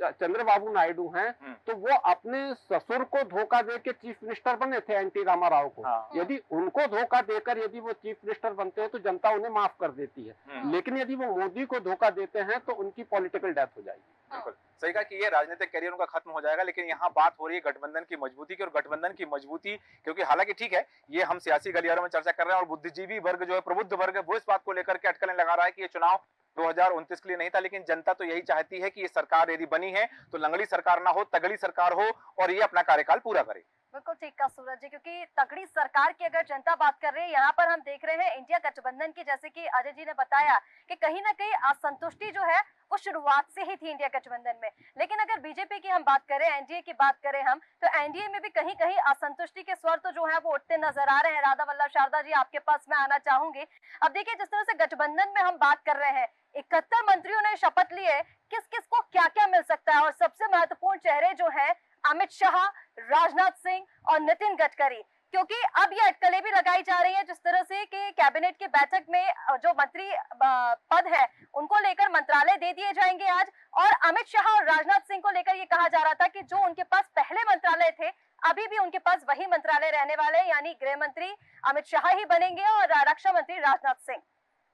चंद्रबाबू नायडू हैं, तो वो अपने ससुर को धोखा देके चीफ मिनिस्टर बने थे, एनटी रामाराव को। यदि उनको धोखा देकर यदि वो चीफ मिनिस्टर बनते हैं तो जनता उन्हें माफ कर देती है, लेकिन यदि वो मोदी को धोखा देते हैं तो उनकी पॉलिटिकल डेथ हो जाएगी। बिल्कुल सही कहा कि ये राजनीतिक करियर उनका खत्म हो जाएगा, लेकिन यहाँ बात हो रही है गठबंधन की मजबूती की, और गठबंधन की मजबूती, क्योंकि हालांकि ठीक है ये हम सियासी गलियारों में चर्चा कर रहे हैं और बुद्धिजीवी वर्ग जो है, प्रबुद्ध वर्ग है, वो इस बात को लेकर के अटकलें लगा रहा है कि ये चुनाव 2029 के लिए नहीं था, लेकिन जनता तो यही चाहती है कि ये सरकार यदि बनी है तो लंगड़ी सरकार ना हो, तगड़ी सरकार हो और ये अपना कार्यकाल पूरा करे। बिल्कुल ठीक कहा सूरज जी, क्योंकि तगड़ी सरकार की अगर जनता बात कर रही है, यहाँ पर हम देख रहे हैं इंडिया गठबंधन की, जैसे कि अजय जी ने बताया कि कहीं ना कहीं असंतुष्टि जो है वो शुरुआत से ही थी इंडिया गठबंधन में। लेकिन अगर बीजेपी की हम बात करें, एनडीए की बात करें हम, तो एनडीए में भी कहीं कहीं असंतुष्टि के स्वर तो जो है वो उठते नजर आ रहे हैं। राधा वल्लभ शारदा जी, आपके पास मैं आना चाहूंगी। अब देखिए, जिस तरह से गठबंधन में हम बात कर रहे हैं, 71 मंत्रियों ने शपथ लिए, किस किस को क्या क्या मिल सकता है, और सबसे महत्वपूर्ण चेहरे जो है अमित शाह, राजनाथ सिंह और नितिन गडकरी, क्योंकि अब ये अटकलें भी लगाई जा रही है जिस तरह से कि कैबिनेट की बैठक में जो मंत्री पद है उनको लेकर मंत्रालय दे दिए जाएंगे आज, और अमित शाह और राजनाथ सिंह को लेकर ये कहा जा रहा था कि जो उनके पास पहले मंत्रालय थे अभी भी उनके पास वही मंत्रालय रहने वाले हैं, यानी गृह मंत्री अमित शाह ही बनेंगे और रक्षा मंत्री राजनाथ सिंह।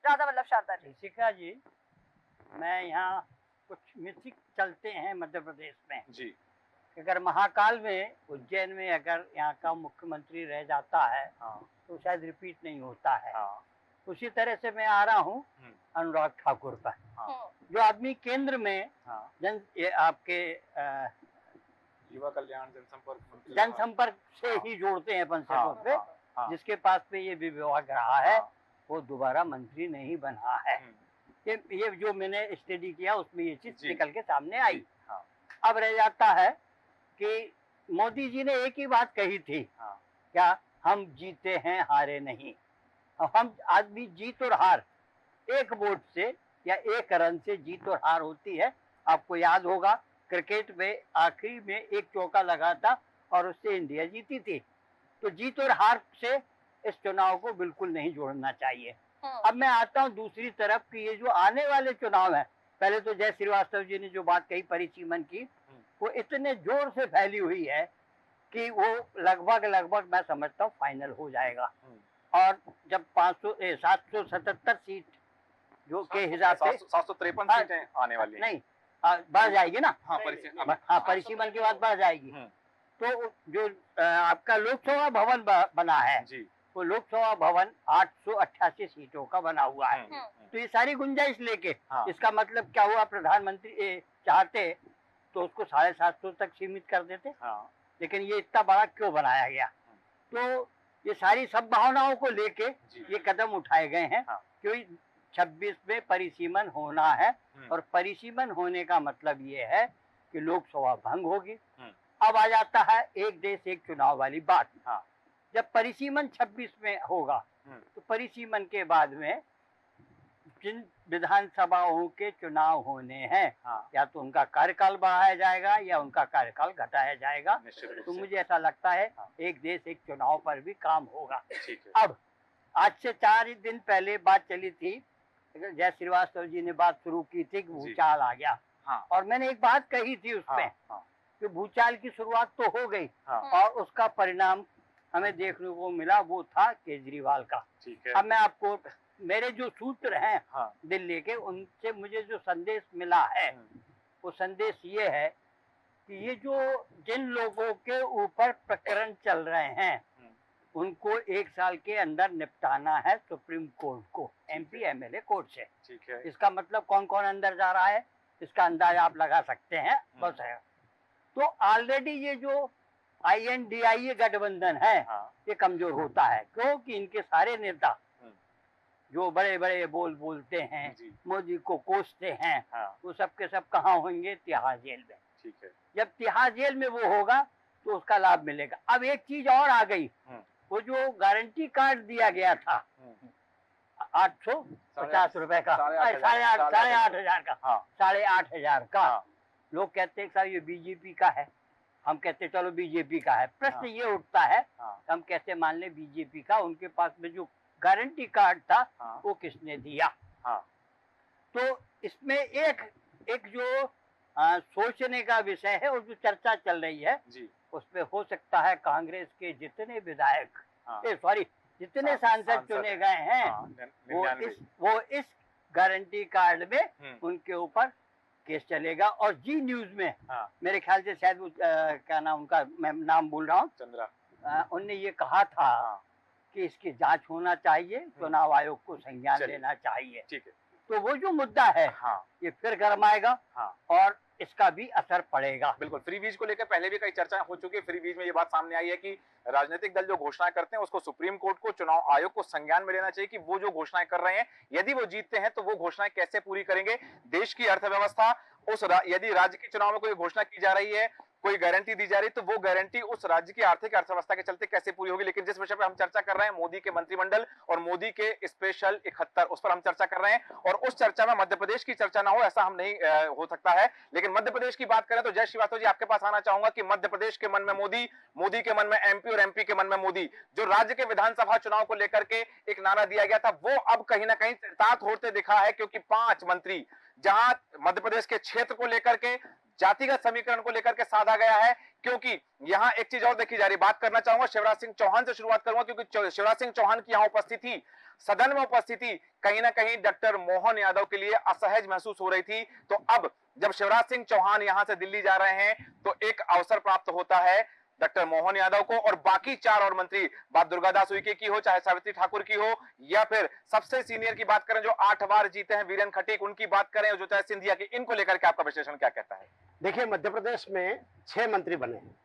राधा वल्लभ शारदा जी। ऋषिका जी, मैं यहाँ कुछ मिथिक चलते हैं मध्य प्रदेश में जी। अगर महाकाल में, उज्जैन में अगर यहाँ का मुख्यमंत्री रह जाता है तो शायद रिपीट नहीं होता है। उसी तरह से मैं आ रहा हूँ अनुराग ठाकुर पर, जो आदमी केंद्र में आपके युवा कल्याण जनसंपर्क से ही जोड़ते हैं पंचायतों पे, जिसके पास पे ये विभाग रहा है, वो दोबारा मंत्री नहीं बना है। ये जो मैंने स्टडी किया उसमें ये चीज निकल के सामने आई। अब रह जाता है कि मोदी जी ने एक ही बात कही थी, क्या हम जीते हैं हारे नहीं। अब हम आदमी जीत और हार एक वोट से या एक रन से जीत और हार होती है। आपको याद होगा क्रिकेट में आखिरी में एक चौका लगा था और उससे इंडिया जीती थी। तो जीत और हार से इस चुनाव को बिल्कुल नहीं जोड़ना चाहिए। अब मैं आता हूँ दूसरी तरफ कि ये जो आने वाले चुनाव है, पहले तो जय श्रीवास्तव जी ने जो बात कही परिसीमन की, वो इतने जोर से फैली हुई है कि वो लगभग मैं समझता हूँ फाइनल हो जाएगा। और जब 777 सीट जो के हिसाब से 753 सीटें आने वाली हैं। नहीं बढ़ जाएगी ना। परिसीमन के बाद बढ़ जाएगी। तो जो आपका लोकसभा भवन बना है जी, वो लोकसभा भवन 888 सीटों का बना हुआ है। तो ये सारी गुंजाइश लेके इसका मतलब क्या हुआ, प्रधानमंत्री चाहते तो उसको 750 तक सीमित कर देते, लेकिन ये इतना बड़ा क्यों बनाया गया। तो ये सारी सब भावनाओं को लेके ये कदम उठाए गए हैं, क्योंकि 26 में परिसीमन होना है, और परिसीमन होने का मतलब ये है कि लोकसभा भंग होगी। अब आ जाता है एक देश एक चुनाव वाली बात। जब परिसीमन 26 में होगा तो परिसीमन के बाद में जिन विधानसभाओं के चुनाव होने हैं, या तो उनका कार्यकाल बढ़ाया जाएगा या उनका कार्यकाल घटाया जाएगा। तो मुझे ऐसा लगता है एक देश एक चुनाव पर भी काम होगा। अब आज से 4 दिन पहले बात चली थी, जय श्रीवास्तव जी ने बात शुरू की थी कि भूचाल आ गया, और मैंने एक बात कही थी उसमें कि भूचाल की शुरुआत तो हो गई और उसका परिणाम हमें देखने को मिला, वो था केजरीवाल का। अब मैं आपको मेरे जो सूत्र हैं दिल्ली के, उनसे मुझे जो संदेश मिला है वो संदेश ये है कि ये जो जिन लोगों के ऊपर प्रकरण चल रहे हैं उनको 1 साल के अंदर निपटाना है सुप्रीम कोर्ट को, एमपी एमएलए कोर्ट से। ठीक है। इसका मतलब कौन कौन अंदर जा रहा है इसका अंदाजा आप लगा सकते हैं, बस है। तो ऑलरेडी ये जो INDIA गठबंधन है ये कमजोर होता है, क्योंकि इनके सारे नेता जो बड़े बड़े बोलते हैं, मोदी को कोसते हैं, वो सब के सब कहाँ होंगे, तिहाड़ जेल में। ठीक है। जब तिहाड़ जेल में वो होगा तो उसका लाभ मिलेगा। अब एक चीज और आ गई, वो जो गारंटी कार्ड दिया गया था 850 रुपए का, 8,500 का, 8,500 का, लोग कहते हैं सर ये बीजेपी का है, हम कहते चलो बीजेपी का है। प्रश्न ये उठता है, हम कैसे मान ले बीजेपी का, उनके पास में जो गारंटी कार्ड था वो किसने दिया। तो इसमें एक जो सोचने का विषय है और जो चर्चा चल रही है उसमें हो सकता है कांग्रेस के जितने विधायक जितने सांसद चुने गए हैं वो इस गारंटी कार्ड में उनके ऊपर केस चलेगा। और जी न्यूज में हाँ। मेरे ख्याल से शायद क्या नाम उनका, मैं नाम भूल रहा हूँ, चंद्रा, उनने ये कहा था हाँ। कि इसकी जांच होना चाहिए, चुनाव आयोग को संज्ञान चलिए। लेना चाहिए। ठीक है। तो वो जो मुद्दा है हाँ ये फिर गरमाएगा हाँ और इसका भी असर पड़ेगा। बिल्कुल। फ्री बीज को लेकर पहले भी कई चर्चाएं हो चुकी है। फ्री बीज में ये बात सामने आई है कि राजनीतिक दल जो घोषणाएं करते हैं उसको सुप्रीम कोर्ट को, चुनाव आयोग को संज्ञान में लेना चाहिए कि वो जो घोषणाएं कर रहे हैं यदि वो जीतते हैं तो वो घोषणाएं कैसे पूरी करेंगे। देश की अर्थव्यवस्था यदि राज्य के चुनाव में कोई घोषणा की जा रही है, कोई गारंटी दी जा रही, तो वो गारंटी उस राज्य की आर्थिक अर्थव्यवस्था के चलते कैसे पूरी होगी। लेकिन जिस विषय पर हम चर्चा कर रहे हैं, मोदी के मंत्रिमंडल और मोदी के स्पेशल 71, उस पर हम चर्चा कर रहे हैं। और उस चर्चा में मध्य प्रदेश की चर्चा ना हो ऐसा हम नहीं हो सकता है। लेकिन मध्य प्रदेश की बात करें तो जय श्रीवास्तव जी, आपके पास आना चाहूंगा कि मध्य प्रदेश के मन में मोदी, मोदी के मन में एमपी और एमपी के मन में मोदी, जो राज्य के विधानसभा चुनाव को लेकर के एक नारा दिया गया था, वो अब कहीं ना कहीं चरितार्थ होते दिखा है। क्योंकि 5 मंत्री जहां मध्य प्रदेश के क्षेत्र को लेकर के, जातिगत समीकरण को लेकर के साधा गया है। क्योंकि यहां एक चीज और देखी जा रही, बात करना चाहूंगा शिवराज सिंह चौहान से शुरुआत करूंगा, क्योंकि शिवराज सिंह चौहान की यहां उपस्थिति, सदन में उपस्थिति कहीं ना कहीं डॉक्टर मोहन यादव के लिए असहज महसूस हो रही थी। तो अब जब शिवराज सिंह चौहान यहां से दिल्ली जा रहे हैं तो एक अवसर प्राप्त होता है डॉक्टर मोहन यादव को और बाकी 4 और मंत्री, बात दुर्गादास उइके की हो, चाहे सावित्री ठाकुर की हो, या फिर सबसे सीनियर की बात करें जो 8 बार जीते हैं वीरेन खटीक, उनकी बात करें, जो चाहे सिंधिया की, इनको लेकर के आपका विश्लेषण क्या कहता है? देखिए, मध्य प्रदेश में 6 मंत्री बने हैं।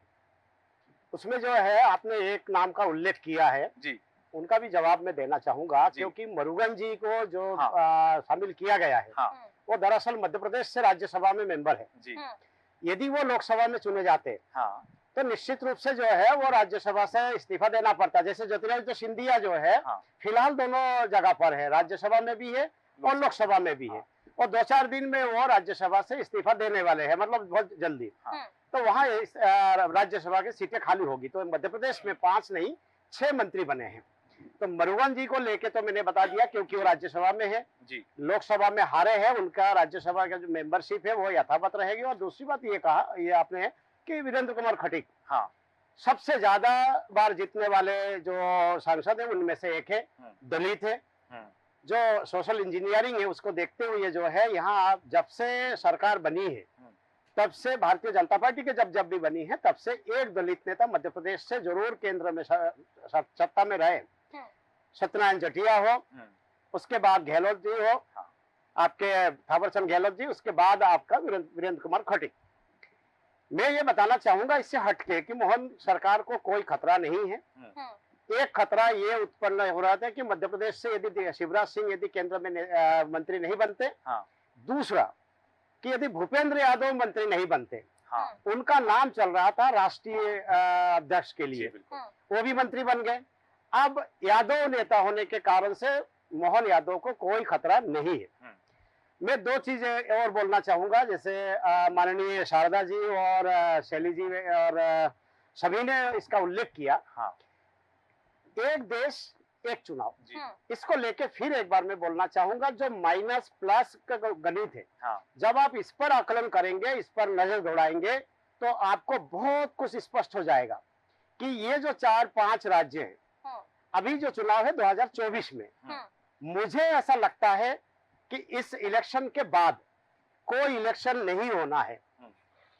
उसमें जो है आपने एक नाम का उल्लेख किया है जी, उनका भी जवाब मैं देना चाहूंगा, जी। क्योंकि मुरुगन जी को जो हाँ। शामिल किया गया है, हाँ। वो दरअसल मध्य प्रदेश से राज्यसभा में मेंबर है जी, यदि वो लोकसभा में चुने जाते हाँ, तो निश्चित रूप से जो है वो राज्यसभा से इस्तीफा देना पड़ता। जैसे ज्योतिरादित्य सिंधिया जो है हाँ। फिलहाल दोनों जगह पर है, राज्यसभा में भी है और लोकसभा में भी है, और 2-4 दिन में वो राज्यसभा से इस्तीफा देने वाले हैं, मतलब बहुत जल्दी। तो वहाँ राज्यसभा की सीटें खाली होगी। तो मध्य प्रदेश में 5 नहीं 6 मंत्री बने हैं। तो मुरुगन जी को लेके तो मैंने बता दिया, क्योंकि वो राज्यसभा में है जी, लोकसभा में हारे हैं, उनका राज्यसभा का जो मेंबरशिप है वो यथावत रहेगी। और दूसरी बात ये कहा ये आपने कि वीरेंद्र कुमार खटीक हाँ, सबसे ज्यादा बार जीतने वाले जो सांसद है उनमें से एक है, दलित है, जो सोशल इंजीनियरिंग है उसको देखते हुए जो है यहाँ जब से सरकार बनी है तब से, भारतीय जनता पार्टी के जब भी बनी है तब से एक दलित नेता मध्य प्रदेश से जरूर केंद्र में सत्ता में रहे। सत्यनारायण जटिया हो, उसके बाद गहलोत जी हो, आपके थावरचंद गहलोत जी, उसके बाद आपका वीरेंद्र कुमार खटीक। मैं ये बताना चाहूंगा इससे हटके कि मोहन सरकार को कोई खतरा नहीं है। एक खतरा ये उत्पन्न हो रहा था कि मध्य प्रदेश से यदि शिवराज सिंह यदि केंद्र में मंत्री नहीं बनते, दूसरा कि यदि भूपेंद्र यादव मंत्री नहीं बनते, उनका नाम चल रहा था राष्ट्रीय अध्यक्ष के लिए, वो भी मंत्री बन गए। अब यादव नेता होने के कारण से मोहन यादव को कोई खतरा नहीं है। मैं 2 चीजें और बोलना चाहूंगा, जैसे माननीय शारदा जी और शैली जी और सभी ने इसका उल्लेख किया। एक देश एक चुनाव, इसको लेके फिर एक बार मैं बोलना चाहूंगा, जो माइनस प्लस का गणित है, जब आप इस पर आकलन करेंगे, इस पर नजर दौड़ाएंगे तो आपको बहुत कुछ स्पष्ट हो जाएगा कि ये जो 4-5 राज्य हैं, अभी जो चुनाव है 2024 में, मुझे ऐसा लगता है कि इस इलेक्शन के बाद कोई इलेक्शन नहीं होना है।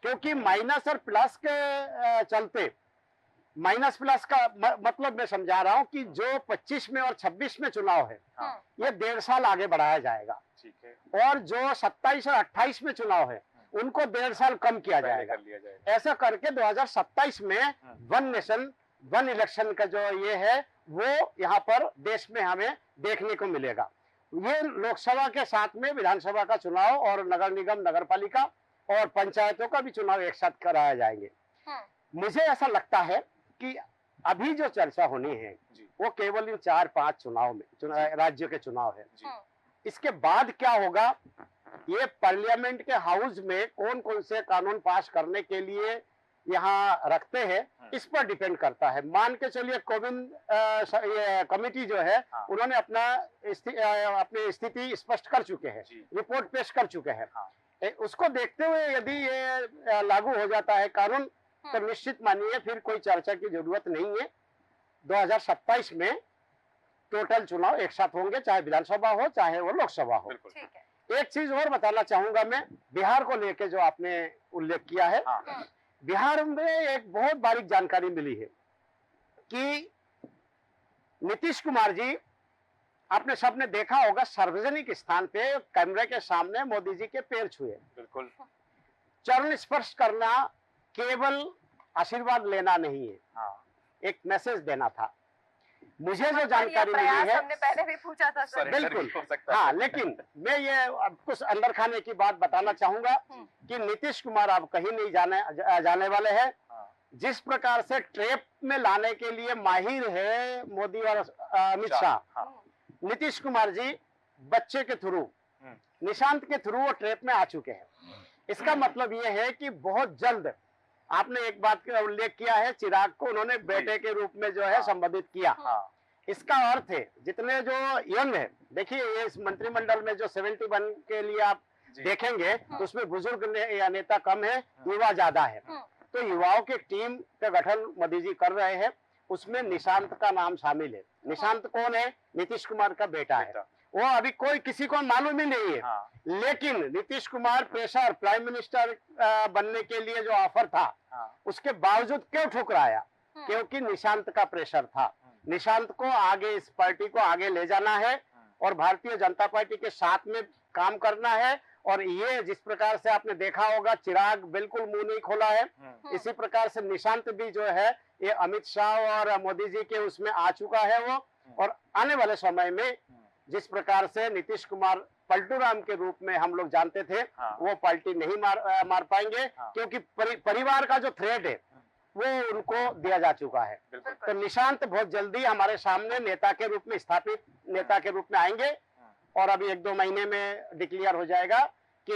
क्योंकि माइनस और प्लस के चलते, माइनस प्लस का मतलब मैं समझा रहा हूं कि जो 25 में और 26 में चुनाव है, ये 1.5 साल आगे बढ़ाया जाएगा। ठीक है। और जो 27 और 28 में चुनाव है उनको 1.5 साल कम किया जाएगा। ऐसा करके 2027 में वन नेशन वन इलेक्शन का जो ये है वो यहाँ पर देश में हमें देखने को मिलेगा। ये लोकसभा के साथ में विधानसभा का चुनाव और नगर निगम, नगर पालिका और पंचायतों का भी चुनाव एक साथ कराया जाएंगे। मुझे ऐसा लगता है कि अभी जो चर्चा होनी है वो केवल इन 4-5 चुनाव में, राज्यों के चुनाव है। इसके बाद क्या होगा, ये पार्लियामेंट के हाउस में कौन कौन से कानून पास करने के लिए यहाँ रखते हैं, इस पर डिपेंड करता है। मान के चलिए कोविंद कमेटी जो है उन्होंने अपनी स्थिति स्पष्ट कर चुके हैं, रिपोर्ट पेश कर चुके हैं। उसको देखते हुए यदि ये लागू हो जाता है कानून, तो निश्चित मानिए फिर कोई चर्चा की जरूरत नहीं है। 2027 में टोटल चुनाव एक साथ होंगे, चाहे विधानसभा हो चाहे वो लोकसभा हो। एक चीज और बताना चाहूंगा मैं, बिहार को लेके जो आपने उल्लेख किया है, बिहार में एक बहुत बारीक जानकारी मिली है कि नीतीश कुमार जी, आपने सबने देखा होगा, सार्वजनिक स्थान पे कैमरे के सामने मोदी जी के पैर छुए। बिल्कुल। चरण स्पर्श करना केवल आशीर्वाद लेना नहीं है, एक मैसेज देना था। मुझे जो जानकारी मिली है, हमने पहले भी पूछा था सर। बिल्कुल, हाँ, लेकिन मैं ये अब कुछ अंदर खाने की बात बताना चाहूंगा कि नीतीश कुमार अब कहीं नहीं जाने वाले हैं। जिस प्रकार से ट्रैप में लाने के लिए माहिर है मोदी और अमित शाह, नीतीश कुमार जी बच्चे के थ्रू, निशांत के थ्रू वो ट्रैप में आ चुके हैं। इसका मतलब ये है कि बहुत जल्द, आपने एक बात का उल्लेख किया है, चिराग को उन्होंने बेटे के रूप में जो है संबोधित किया। इसका अर्थ है जितने जो यंग है, देखिए ये इस मंत्रिमंडल में जो 71 के लिए आप देखेंगे तो उसमें बुजुर्ग या नेता कम है, युवा ज्यादा है। तो युवाओं की टीम का गठन मोदी जी कर रहे हैं, उसमें निशांत का नाम शामिल है। निशांत कौन है? नीतीश कुमार का बेटा है। वो अभी कोई किसी को मालूम ही नहीं है, लेकिन Nitish Kumar pressure, prime minister बनने के लिए जो ऑफर था, उसके बावजूद क्यों ठुकराया? क्योंकि निशांत का प्रेशर था। निशांत को आगे, इस पार्टी को आगे ले जाना है और भारतीय जनता पार्टी के साथ में काम करना है। और ये जिस प्रकार से आपने देखा होगा, चिराग बिल्कुल मुंह नहीं खोला है, इसी प्रकार से निशांत भी जो है ये अमित शाह और मोदी जी के उसमें आ चुका है वो। और आने वाले समय में जिस प्रकार से नीतीश कुमार पलटू राम के रूप में हम लोग जानते थे, वो पार्टी नहीं मार पाएंगे, क्योंकि परिवार का जो थ्रेट है वो उनको दिया जा चुका है। तो निशांत बहुत जल्दी हमारे सामने नेता के रूप में, स्थापित नेता के रूप में आएंगे और अभी 1-2 महीने में डिक्लेयर हो जाएगा कि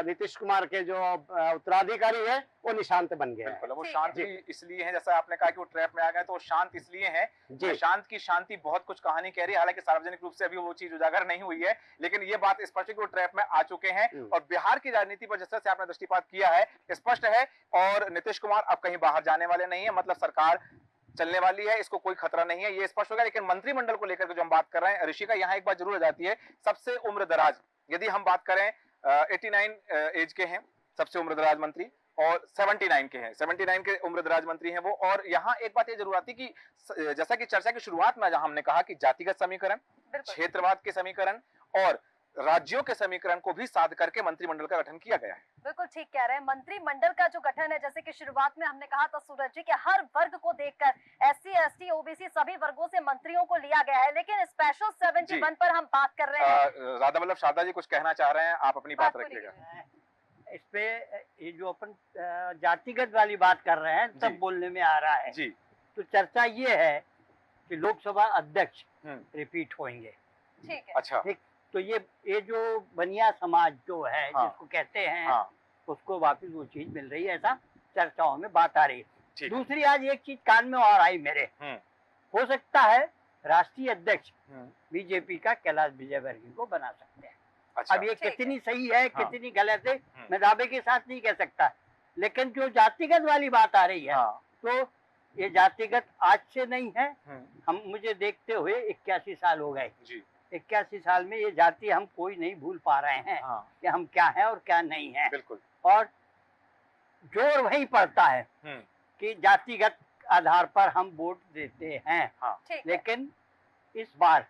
नीतीश कुमार के जो उत्तराधिकारी है वो निशांत बन गए हैं। वो शांत भी इसलिए है, जैसा आपने कहा कि वो ट्रैप में आ गए, तो वो शांत इसलिए है। निशांत की शांति बहुत कुछ कहानी कह रही है, हालांकि सार्वजनिक रूप से अभी वो चीज उजागर नहीं हुई है, लेकिन ये बात स्पष्ट है कि वो ट्रैप में आ चुके हैं। और बिहार की राजनीति पर जिस तरह से आपने दृष्टिपात किया है स्पष्ट है, और नीतीश कुमार अब कहीं बाहर जाने वाले नहीं है, मतलब सरकार चलने वाली है, इसको कोई खतरा नहीं है, ये स्पष्ट होगा। लेकिन मंत्रिमंडल को लेकर जो हम बात कर रहे हैं ऋषि का, यहाँ एक बात जरूर आ जाती है, सबसे उम्र दराज, यदि हम बात करें 89 एज के हैं सबसे उम्र दराज मंत्री, और 79 के हैं, 79 के उम्र दराज मंत्री हैं वो। और यहाँ एक बात ये जरूर आती है कि जैसा कि चर्चा की शुरुआत में जहां हमने कहा कि जातिगत समीकरण, क्षेत्रवाद के समीकरण और राज्यों के समीकरण को भी साध करके मंत्रिमंडल का गठन किया गया है। बिल्कुल ठीक कह रहे हैं। मंत्रिमंडल का जो गठन है, जैसे कि शुरुआत में हमने कहा था सूरज जी, कि हर वर्ग को देखकर SC, ST, OBC सभी वर्गों से मंत्रियों को लिया गया है, लेकिन स्पेशल 71 पर हम बात कर रहे हैं। राधा वल्लभ शारदा जी कुछ कहना चाह रहे हैं, आप अपनी बात रखिएगा इस पे। ये जो अपन जातिगत वाली बात कर रहे हैं तब बोलने में आ रहा है जी। तो चर्चा ये है कि लोकसभा अध्यक्ष रिपीट होंगे। ठीक है। अच्छा, तो ये जो बनिया समाज जो है, जिसको कहते हैं, उसको वापस वो चीज मिल रही है, ऐसा चर्चाओं में बात आ रही है। दूसरी आज एक चीज कान में और आई मेरे, हो सकता है राष्ट्रीय अध्यक्ष बीजेपी का कैलाश विजयवर्गीय को बना सकते हैं। अच्छा, अब ये कितनी सही है, कितनी गलत है, मैं दावे के साथ नहीं कह सकता, लेकिन जो जातिगत वाली बात आ रही है, तो ये जातिगत आज से नहीं है। मुझे देखते हुए 81 साल हो गए। 81 साल में ये जाति हम कोई नहीं भूल पा रहे हैं कि हम क्या हैं और क्या नहीं हैं। बिल्कुल। और जोर वही पड़ता है कि जातिगत आधार पर हम वोट देते हैं। लेकिन इस बार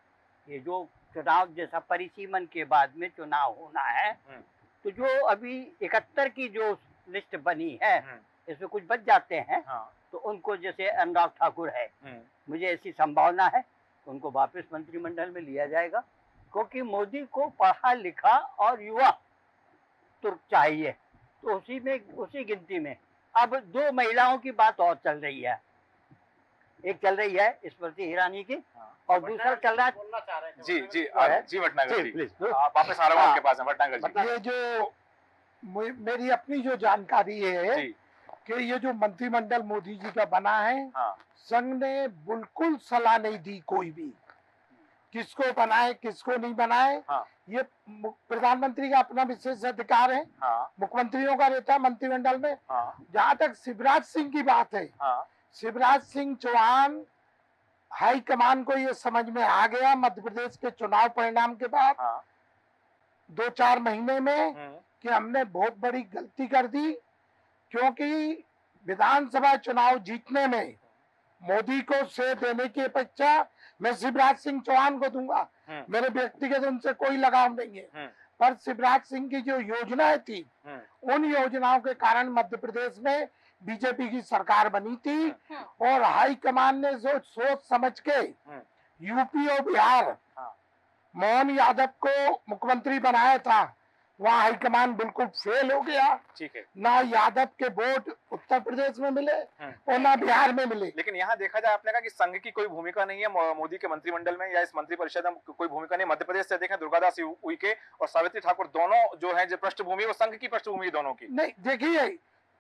ये जो चुनाव, जैसा परिसीमन के बाद में चुनाव होना है, तो जो अभी 71 की जो लिस्ट बनी है, इसमें कुछ बच जाते हैं, तो उनको, जैसे अनुराग ठाकुर है, मुझे ऐसी संभावना है उनको वापस मंत्रिमंडल में लिया जाएगा, क्योंकि मोदी को पढ़ा लिखा और युवा तुर्क चाहिए। तो उसी गिनती में अब 2 महिलाओं की बात और चल रही है। एक चल रही है स्मृति ईरानी की, और दूसरा चल रहा है जी भटनागर जी, वापस आ रहा हूं आपके पास भटनागर जी। ये जो मेरी अपनी जो जानकारी है कि ये जो मंत्रिमंडल मोदी जी का बना है, संघ ने बिल्कुल सलाह नहीं दी कोई भी, किसको बनाए किसको नहीं बनाए। ये प्रधानमंत्री का अपना विशेष अधिकार है, मुख्यमंत्रियों का रहता है मंत्रिमंडल में। जहाँ तक शिवराज सिंह की बात है, शिवराज सिंह चौहान हाईकमान को ये समझ में आ गया मध्य प्रदेश के चुनाव परिणाम के बाद 2-4 महीने में कि हमने बहुत बड़ी गलती कर दी, क्योंकि विधानसभा चुनाव जीतने में मोदी को श्रेय देने की अपेक्षा मैं शिवराज सिंह चौहान को दूंगा। मेरे व्यक्तिगत उनसे कोई लगाव नहीं है, पर शिवराज सिंह की जो योजनाएं थी, उन योजनाओं के कारण मध्य प्रदेश में बीजेपी की सरकार बनी थी और हाईकमान ने जो सोच समझ के यूपी और बिहार मोहन यादव को मुख्यमंत्री बनाया था, वहाँ हाईकमान बिल्कुल फेल हो गया। ठीक है। ना यादव के वोट उत्तर प्रदेश में मिले और ना बिहार में मिले। लेकिन यहाँ देखा जाए, आपने कहा कि संघ की कोई भूमिका नहीं है मोदी के मंत्रिमंडल में या इस मंत्रिपरिषद में कोई भूमिका नहीं। मध्य प्रदेश से देखें, दुर्गादास उइके और सावित्री ठाकुर दोनों जो है जो पृष्ठभूमि, वो संघ की पृष्ठभूमि दोनों की। नहीं, देखिए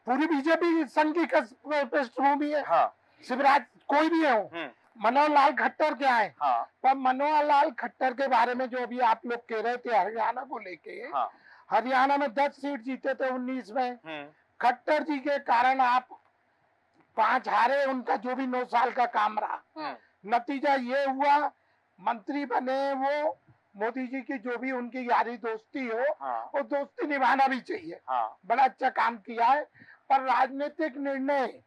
पूरी बीजेपी संघ की पृष्ठभूमि है। हाँ। शिवराज कोई भी हो, मनोहर लाल खट्टर क्या है। हाँ। पर मनोहर लाल खट्टर के बारे में जो अभी आप लोग कह रहे थे हरियाणा को लेके, हाँ। हरियाणा में 10 सीट जीते थे 19 में। खट्टर जी के कारण आप 5 हारे, उनका जो भी 9 साल का काम रहा। नतीजा ये हुआ, मंत्री बने वो, मोदी जी की जो भी उनकी यारी दोस्ती हो, वो दोस्ती निभाना भी चाहिए। बड़ा अच्छा काम किया है, पर राजनीतिक निर्णय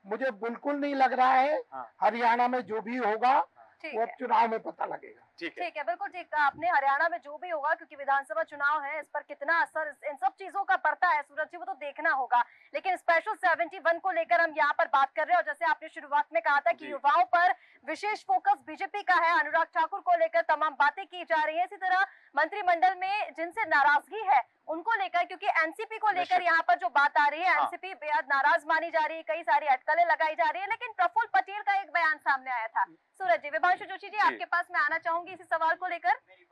मुझे बिल्कुल नहीं लग रहा है। हरियाणा में जो भी होगा वो चुनाव में पता लगेगा। ठीक है, बिल्कुल ठीक कहा आपने। हरियाणा में जो भी होगा, क्योंकि विधानसभा चुनाव है, इस पर कितना असर इन सब चीजों का पड़ता है सूरज जी, वो तो देखना होगा। लेकिन स्पेशल 71 को लेकर हम यहाँ पर बात कर रहे हैं, और जैसे आपने शुरुआत में कहा था कि युवाओं पर विशेष फोकस बीजेपी का है, अनुराग ठाकुर को लेकर तमाम बातें की जा रही है। इसी तरह मंत्रिमंडल में जिनसे नाराजगी है उनको लेकर, क्योंकि एनसीपी को लेकर यहाँ पर जो बात आ रही है, एनसीपी बेहद नाराज मानी जा रही है, कई सारी अटकलें लगाई जा रही है। लेकिन प्रफुल्ल पटेल का एक बयान सामने आया था। सूरज जी, विभांशु जोशी जी, आपके पास मैं आना चाहूंगी इसी सवाल को लेकर। आपकी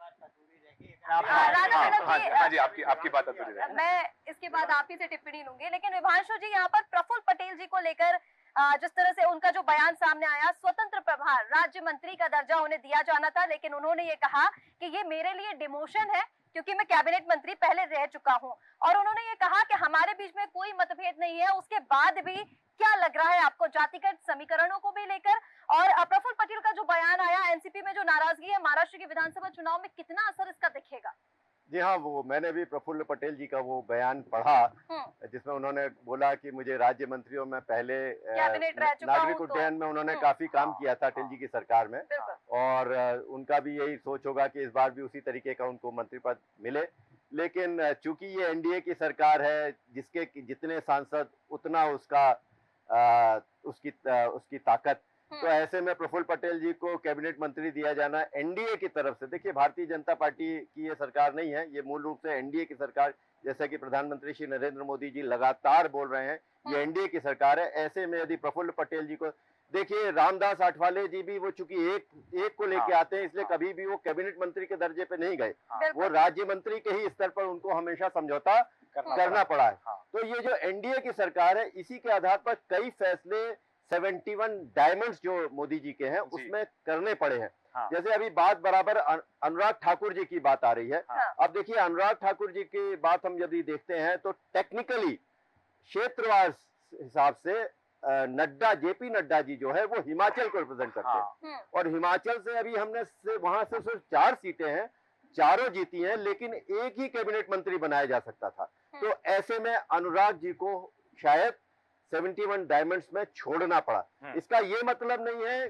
बात अधूरी रही। मैं इसके बाद आप ही से टिप्पणी लूंगी, लेकिन विभांशु जी, यहाँ पर प्रफुल्ल पटेल जी को लेकर जिस तरह से उनका जो बयान सामने आया, स्वतंत्र प्रभार राज्य मंत्री का दर्जा उन्हें दिया जाना था, लेकिन उन्होंने ये कहा कि ये मेरे लिए डिमोशन है, क्योंकि मैं कैबिनेट मंत्री पहले रह चुका हूं। और उन्होंने ये कहा कि हमारे बीच में कोई मतभेद नहीं है। उसके बाद भी क्या लग रहा है आपको जातिगत समीकरणों को भी लेकर? और प्रफुल्ल पटेल का जो बयान आया, एनसीपी में जो नाराजगी है, महाराष्ट्र के विधानसभा चुनाव में कितना असर इसका दिखेगा? जी हाँ, वो मैंने भी प्रफुल्ल पटेल जी का वो बयान पढ़ा, जिसमें उन्होंने बोला कि मुझे राज्य मंत्रियों में पहले नागरिक उड्डयन में उन्होंने काफी काम किया था अटल जी की सरकार में, और उनका भी यही सोच होगा कि इस बार भी उसी तरीके का उनको मंत्री पद मिले। लेकिन चूंकि ये एनडीए की सरकार है, जिसके जितने सांसद उतना उसकी ताकत, तो ऐसे में प्रफुल्ल पटेल जी को कैबिनेट मंत्री दिया जाना एनडीए की तरफ से, देखिए भारतीय जनता पार्टी की ये सरकार नहीं है, ये मूल रूप से एनडीए की सरकार, जैसा कि प्रधानमंत्री श्री नरेंद्र मोदी जी लगातार बोल रहे हैं, ये एनडीए की सरकार है। ऐसे में यदि प्रफुल्ल पटेल जी को, देखिए रामदास आठवले जी भी वो चूंकि एक को लेके आते हैं, इसलिए कभी भी वो कैबिनेट मंत्री के दर्जे पे नहीं गए, वो राज्य मंत्री के ही स्तर पर उनको हमेशा समझौता करना पड़ा है। तो ये जो एनडीए की सरकार है, इसी के आधार पर कई फैसले 71 डायमंड्स जो मोदी जी के हैं उसमें करने पड़े हैं। जैसे अभी बात बराबर अनुराग ठाकुर जी की बात आ रही है। अब देखिए, अनुराग ठाकुर जी की बात हम यदि देखते हैं तो टेक्निकली क्षेत्रवार हिसाब से जेपी नड्डा जी जो है वो हिमाचल को रिप्रेजेंट करते हैं, और हिमाचल से अभी हमने वहां से सिर्फ 4 सीटें हैं, चारों जीती हैं, लेकिन एक ही कैबिनेट मंत्री बनाया जा सकता था। तो ऐसे में अनुराग जी को शायद 71 डायमंड्स में छोड़ना पड़ा। इसका ये मतलब नहीं है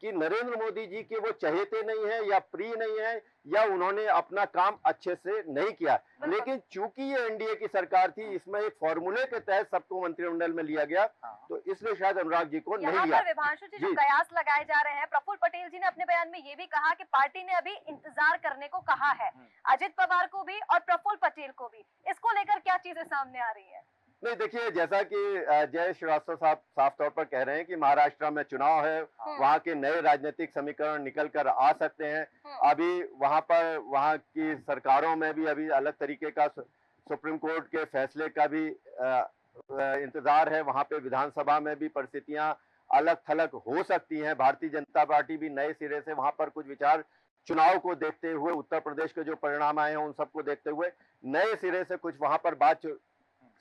कि नरेंद्र मोदी जी के वो चहेते नहीं है या प्रिय नहीं है या उन्होंने अपना काम अच्छे से नहीं किया, लेकिन चूंकि ये एनडीए की सरकार थी, इसमें एक फॉर्मूले के तहत सबको मंत्रिमंडल में लिया गया, तो इसलिए शायद अनुराग जी को नहीं लिया। विभांशु जी, जो कयास लगाए जा रहे हैं, प्रफुल्ल पटेल जी ने अपने बयान में ये भी कहा कि पार्टी ने अभी इंतजार करने को कहा है, अजित पवार को भी और प्रफुल्ल पटेल को भी। इसको लेकर क्या चीजें सामने आ रही है? नहीं, देखिए, जैसा कि जय श्रीवास्तव साहब साफ तौर पर कह रहे हैं कि महाराष्ट्र में चुनाव है, वहाँ के नए राजनीतिक समीकरण निकल कर आ सकते हैं। अभी वहाँ की सरकारों में भी अभी अलग तरीके का सुप्रीम कोर्ट के फैसले का भी इंतजार है, वहाँ पे विधानसभा में भी परिस्थितियां अलग थलग हो सकती हैं। भारतीय जनता पार्टी भी नए सिरे से वहाँ पर कुछ विचार, चुनाव को देखते हुए, उत्तर प्रदेश के जो परिणाम आए हैं उन सबको देखते हुए नए सिरे से कुछ वहाँ पर बात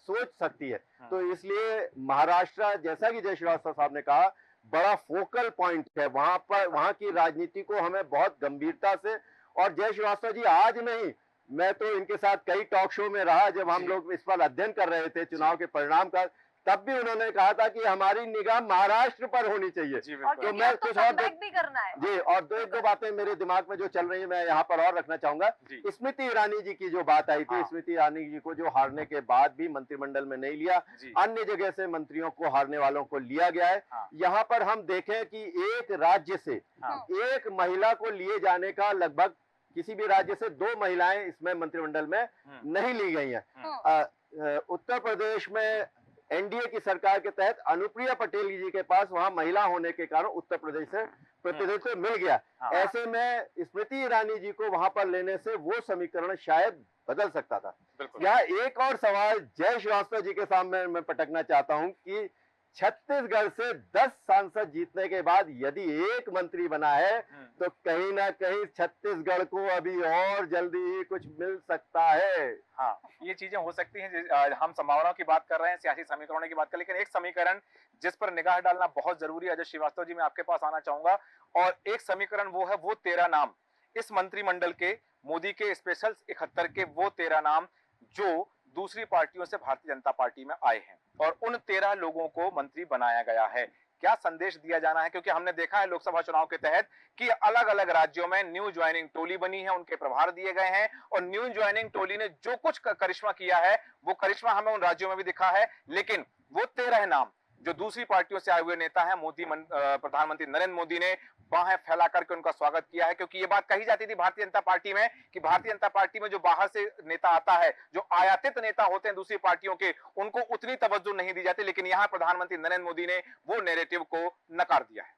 सोच सकती है। तो इसलिए महाराष्ट्र, जैसा कि जय श्रीवास्तव साहब ने कहा, बड़ा फोकल पॉइंट है। वहां की राजनीति को हमें बहुत गंभीरता से, और जय श्रीवास्तव जी आज नहीं मैं तो इनके साथ कई टॉक शो में रहा जब हम लोग इस पर अध्ययन कर रहे थे चुनाव के परिणाम का, तब भी उन्होंने कहा था कि हमारी निगाह महाराष्ट्र पर होनी चाहिए। और तो मैं कुछ और भी करना है जी, और दो एक दो बातें मेरे दिमाग में जो चल रही है मैं यहाँ पर और रखना चाहूंगा। स्मृति ईरानी जी की जो बात आई थी, स्मृति ईरानी जी को जो हारने के बाद भी मंत्रिमंडल में नहीं लिया, अन्य जगह से मंत्रियों को हारने वालों को लिया गया है। यहाँ पर हम देखें कि एक राज्य से एक महिला को लिए जाने का लगभग किसी भी राज्य से 2 महिलाएं इसमें मंत्रिमंडल में नहीं ली गई हैं। उत्तर प्रदेश में एनडीए की सरकार के तहत अनुप्रिया पटेल जी के पास वहां महिला होने के कारण उत्तर प्रदेश से प्रतिनिधित्व मिल गया। ऐसे में स्मृति ईरानी जी को वहां पर लेने से वो समीकरण शायद बदल सकता था। यहाँ एक और सवाल जय श्रीवास्तव जी के सामने मैं पटकना चाहता हूं कि छत्तीसगढ़ से 10 सांसद जीतने के बाद यदि एक मंत्री बना है तो कहीं ना कहीं छत्तीसगढ़ को अभी और जल्दी ही कुछ मिल सकता है। हाँ, ये चीजें हो सकती हैं। हम संभावनाओं की बात कर रहे हैं, सियासी समीकरणों की बात कर, लेकिन एक समीकरण जिस पर निगाह डालना बहुत जरूरी है। अजय श्रीवास्तव जी, मैं आपके पास आना चाहूंगा, और एक समीकरण वो है, वो 13 नाम इस मंत्रिमंडल के, मोदी के स्पेशल 71 के वो 13 नाम जो दूसरी पार्टियों से भारतीय जनता पार्टी में आए हैं, और उन 13 लोगों को मंत्री बनाया गया है। क्या संदेश दिया जाना है? क्योंकि हमने देखा है लोकसभा चुनाव के तहत कि अलग अलग राज्यों में न्यू ज्वाइनिंग टोली बनी है, उनके प्रभार दिए गए हैं, और न्यू ज्वाइनिंग टोली ने जो कुछ करिश्मा किया है वो करिश्मा हमें उन राज्यों में भी दिखा है। लेकिन वो 13 नाम जो दूसरी पार्टियों से आए हुए नेता हैं, प्रधानमंत्री नरेंद्र मोदी ने बाहें फैला करके उनका स्वागत किया है। क्योंकि ये बात कही जाती थी भारतीय जनता पार्टी में कि भारतीय जनता पार्टी में जो बाहर से नेता आता है, जो आयातित नेता होते हैं दूसरी पार्टियों के, उनको उतनी तवज्जो नहीं दी जाती। लेकिन यहाँ प्रधानमंत्री नरेंद्र मोदी ने वो नैरेटिव को नकार दिया है।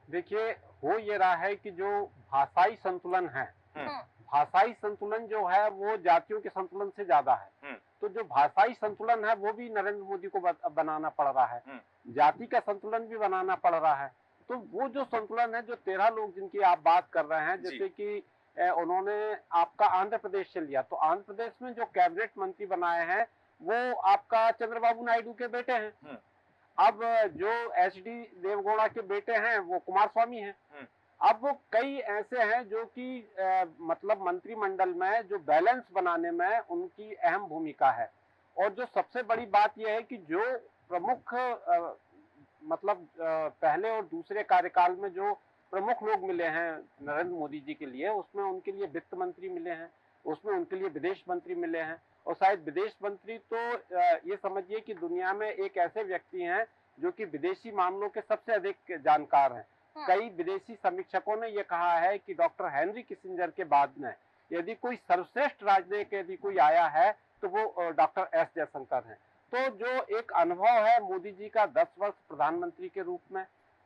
देखिए, हो ये रहा है कि जो भाषाई संतुलन है, भाषाई संतुलन जो है वो जातियों के संतुलन से ज्यादा है। तो जो भाषाई संतुलन है वो भी नरेंद्र मोदी को बनाना पड़ रहा है, जाति का संतुलन भी बनाना पड़ रहा है। तो वो जो संतुलन है, जो 13 लोग जिनकी आप बात कर रहे हैं, जैसे कि उन्होंने आपका आंध्र प्रदेश से लिया, तो आंध्र प्रदेश में जो कैबिनेट मंत्री बनाए हैं वो आपका चंद्रबाबू नायडू के बेटे हैं। अब जो एचडी देवगौड़ा के बेटे हैं वो कुमार स्वामी हैं। अब वो कई ऐसे हैं जो कि मतलब मंत्रिमंडल में जो बैलेंस बनाने में उनकी अहम भूमिका है। और जो सबसे बड़ी बात यह है कि जो प्रमुख मतलब पहले और दूसरे कार्यकाल में जो प्रमुख लोग मिले हैं नरेंद्र मोदी जी के लिए, उसमें उनके लिए वित्त मंत्री मिले हैं, उसमें उनके लिए विदेश मंत्री मिले हैं। और शायद विदेश मंत्री तो ये समझिए कि दुनिया में एक ऐसे व्यक्ति हैं जो कि विदेशी मामलों के सबसे अधिक जानकार हैं। कई विदेशी समीक्षकों ने यह कहा है कि डॉक्टर हेनरी किसिंजर के बाद में यदि कोई सर्वश्रेष्ठ राजनयिक यदि कोई आया है तो वो डॉक्टर एस जयशंकर हैं। तो जो एक अनुभव है मोदी जी का 10 वर्ष प्रधानमंत्री के रूप में,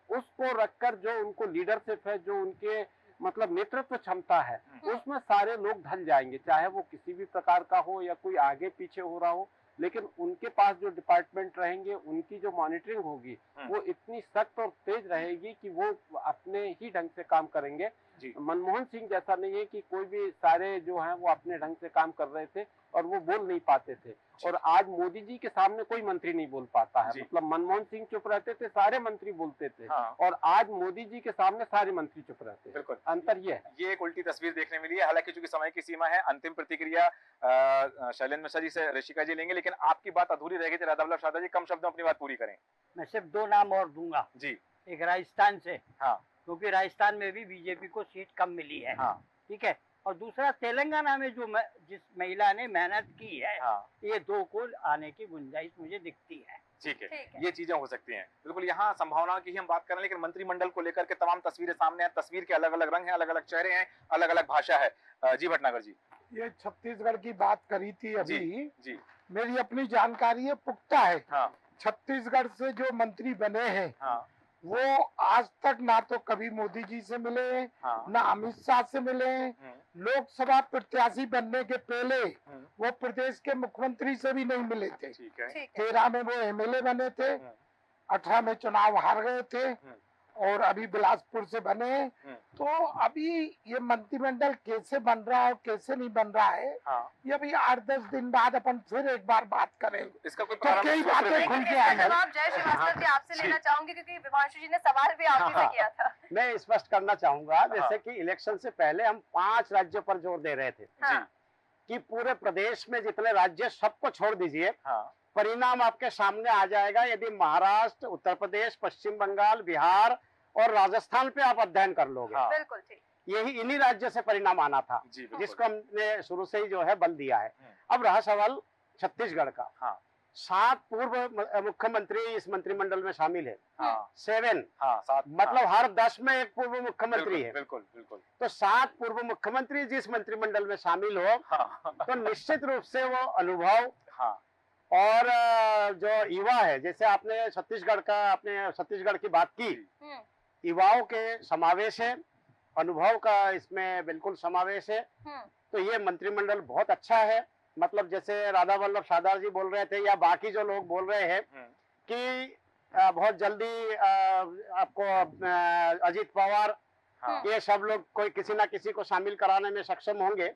उसको रखकर जो उनको लीडरशिप है, जो उनके मतलब नेतृत्व क्षमता है, उसमें सारे लोग ढल जाएंगे, चाहे वो किसी भी प्रकार का हो या कोई आगे पीछे हो रहा हो। लेकिन उनके पास जो डिपार्टमेंट रहेंगे, उनकी जो मॉनिटरिंग होगी वो इतनी सख्त और तेज रहेगी कि वो अपने ही ढंग से काम करेंगे। मनमोहन सिंह जैसा नहीं है कि कोई भी सारे जो हैं वो अपने ढंग से काम कर रहे थे और वो बोल नहीं पाते थे। और आज मोदी जी के सामने कोई मंत्री नहीं बोल पाता है। मतलब मनमोहन सिंह चुप रहते थे, सारे मंत्री बोलते थे। और आज मोदी जी के सामने सारे मंत्री चुप रहते हैं। बिल्कुल, अंतर ये है। ये एक उल्टी तस्वीर देखने मिली है। हालांकि चूंकि समय की सीमा है, अंतिम प्रतिक्रिया शैलेंद्र मिश्रा जी से ऋषिका जी लेंगे, लेकिन आपकी बात अधूरी रह गई थी। राधा वल्लभ शारदा जी, कम शब्दों में अपनी बात पूरी करें। मैं सिर्फ 2 नाम और दूंगा जी। एक राजस्थान से, हाँ, क्योंकि राजस्थान में भी बीजेपी को सीट कम मिली है। हाँ, ठीक है। और दूसरा तेलंगाना में जो जिस महिला ने मेहनत की है, हाँ, ये 2 को आने की गुंजाइश मुझे दिखती है। ठीक है, ये चीजें हो सकती हैं। बिल्कुल, यहाँ संभावनाओं की ही हम बात कर रहे हैं, लेकिन मंत्रिमंडल को लेकर के तमाम तस्वीरें सामने हैं। तस्वीर के अलग अलग रंग हैं, अलग अलग चेहरे हैं, अलग अलग भाषा है। जी भटनागर जी, ये छत्तीसगढ़ की बात करी थी अभी। जी, मेरी अपनी जानकारी है, पुख्ता है। हाँ, छत्तीसगढ़ से जो मंत्री बने हैं, हाँ, वो आज तक ना तो कभी मोदी जी से मिले, हाँ, ना अमित शाह से मिले। लोकसभा प्रत्याशी बनने के पहले वो प्रदेश के मुख्यमंत्री से भी नहीं मिले थे। ठीक है। 13 में वो एमएलए बने थे, 18 में चुनाव हार गए थे, और अभी बिलासपुर से बने। तो अभी ये मंत्रिमंडल कैसे बन रहा है और कैसे नहीं बन रहा है, ये अभी 8-10 दिन बाद अपन फिर एक बार बात करें। इसका कोई तो कई बातें खुल के आएंगी। जवाब जय श्रीवास्तव जी आपसे लेना चाहूंगी, क्योंकि विभांशु जी ने सवाल भी आप ही से किया था। मैं स्पष्ट करना चाहूंगा, जैसे कि इलेक्शन से पहले हम 5 राज्यों पर जोर दे रहे थे। कि पूरे प्रदेश में जितने राज्य सबको छोड़ दीजिए, हाँ, परिणाम आपके सामने आ जाएगा यदि महाराष्ट्र, उत्तर प्रदेश, पश्चिम बंगाल, बिहार और राजस्थान पे आप अध्ययन कर लोगे। हाँ। बिल्कुल ठीक। यही इन्हीं राज्यों से परिणाम आना था, जी बिल्कुल। जिसको हमने शुरू से ही जो है बल दिया है। अब रहा सवाल छत्तीसगढ़ का। हाँ। 7 पूर्व मुख्यमंत्री इस मंत्रिमंडल में शामिल है। हाँ, 7 हाँ, 7 मतलब हर 10 में एक पूर्व मुख्यमंत्री है। बिल्कुल बिल्कुल। तो 7 पूर्व मुख्यमंत्री जिस मंत्रिमंडल में शामिल हो, हाँ, तो निश्चित रूप से वो अनुभव हाँ, और जो युवा है, जैसे आपने छत्तीसगढ़ की बात की, युवाओं के समावेश है, अनुभव का इसमें बिल्कुल समावेश है। तो ये मंत्रिमंडल बहुत अच्छा है। मतलब जैसे राधा वल्लभ साधार जी बोल रहे थे या बाकी जो लोग बोल रहे हैं कि बहुत जल्दी आपको अजीत पवार, हाँ, ये सब लोग कोई किसी ना किसी को शामिल कराने में सक्षम होंगे।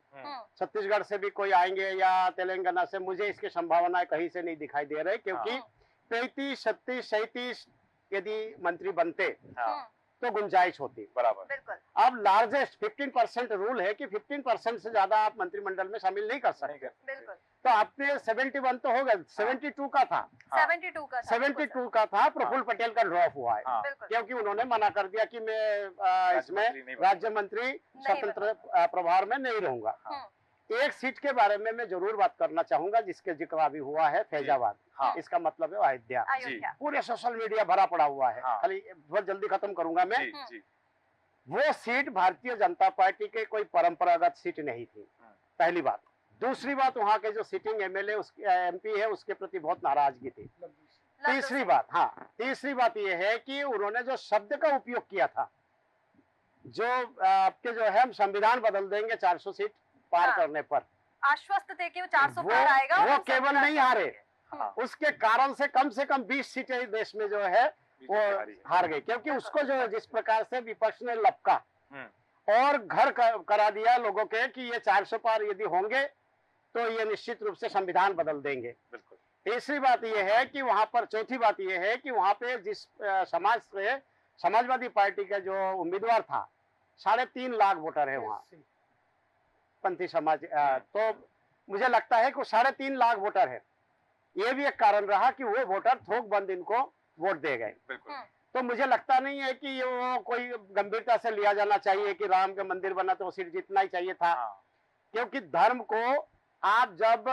छत्तीसगढ़ से भी कोई आएंगे या तेलंगाना से, मुझे इसकी संभावनाएं कहीं से नहीं दिखाई दे रही, क्योंकि 33, 36, 37 यदि मंत्री बनते हाँ, तो गुंजाइश होती। बराबर। बिल्कुल। अब लार्जेस्ट 15% रूल है कि 15% से ज्यादा आप मंत्रिमंडल में शामिल नहीं कर सकते। बिल्कुल। तो आपने 71 तो हो गया, 72 का था, 72 का था। 72 का था। प्रफुल्ल पटेल का ड्रॉप हुआ है, बिल्कुल। क्योंकि उन्होंने मना कर दिया कि मैं इसमें राज्य मंत्री स्वतंत्र प्रभार में नहीं रहूंगा। एक सीट के बारे में मैं जरूर बात करना चाहूंगा, जिसके जिक्र अभी हुआ है, फैजाबाद। हाँ। इसका मतलब है अयोध्या। अयोध्या। पूरे सोशल मीडिया भरा पड़ा हुआ है। हाँ। खाली बहुत जल्दी खत्म करूंगा मैं। जी, जी, वो सीट भारतीय जनता पार्टी के कोई परंपरागत सीट नहीं थी, पहली बात। दूसरी बात, वहाँ के जो सिटिंग एमएलए एमपी है उसके प्रति बहुत नाराजगी थी। तीसरी बात ये है कि उन्होंने जो शब्द का उपयोग किया था, जो आपके जो है हम संविधान बदल देंगे 400 सीट पार करने पर, आश्वस्त थे कि वो 400 पार आएगा। वो केवल नहीं हारे, उसके कारण से कम 20 सीटें देश में जो है वो हार गई, क्योंकि उसको जो जिस प्रकार से विपक्ष ने लपका और घर करा दिया लोगों के कि ये 400 पार यदि होंगे तो ये निश्चित रूप से संविधान बदल देंगे। तीसरी बात ये है कि वहां पर, चौथी बात ये है कि वहां पे जिस समाज से समाजवादी पार्टी का जो उम्मीदवार था, 3.5 लाख वोटर है वहाँ पंथी समाज। तो मुझे लगता है कि 3.5 लाख वोटर है। ये भी एक कारण रहा कि वो वोटर थोक बंद इनको वोट दे गए। तो मुझे लगता नहीं है कि ये वो कोई गंभीरता से लिया जाना चाहिए कि राम का मंदिर बना तो वो सीट जीतना ही चाहिए था। क्योंकि धर्म को आप जब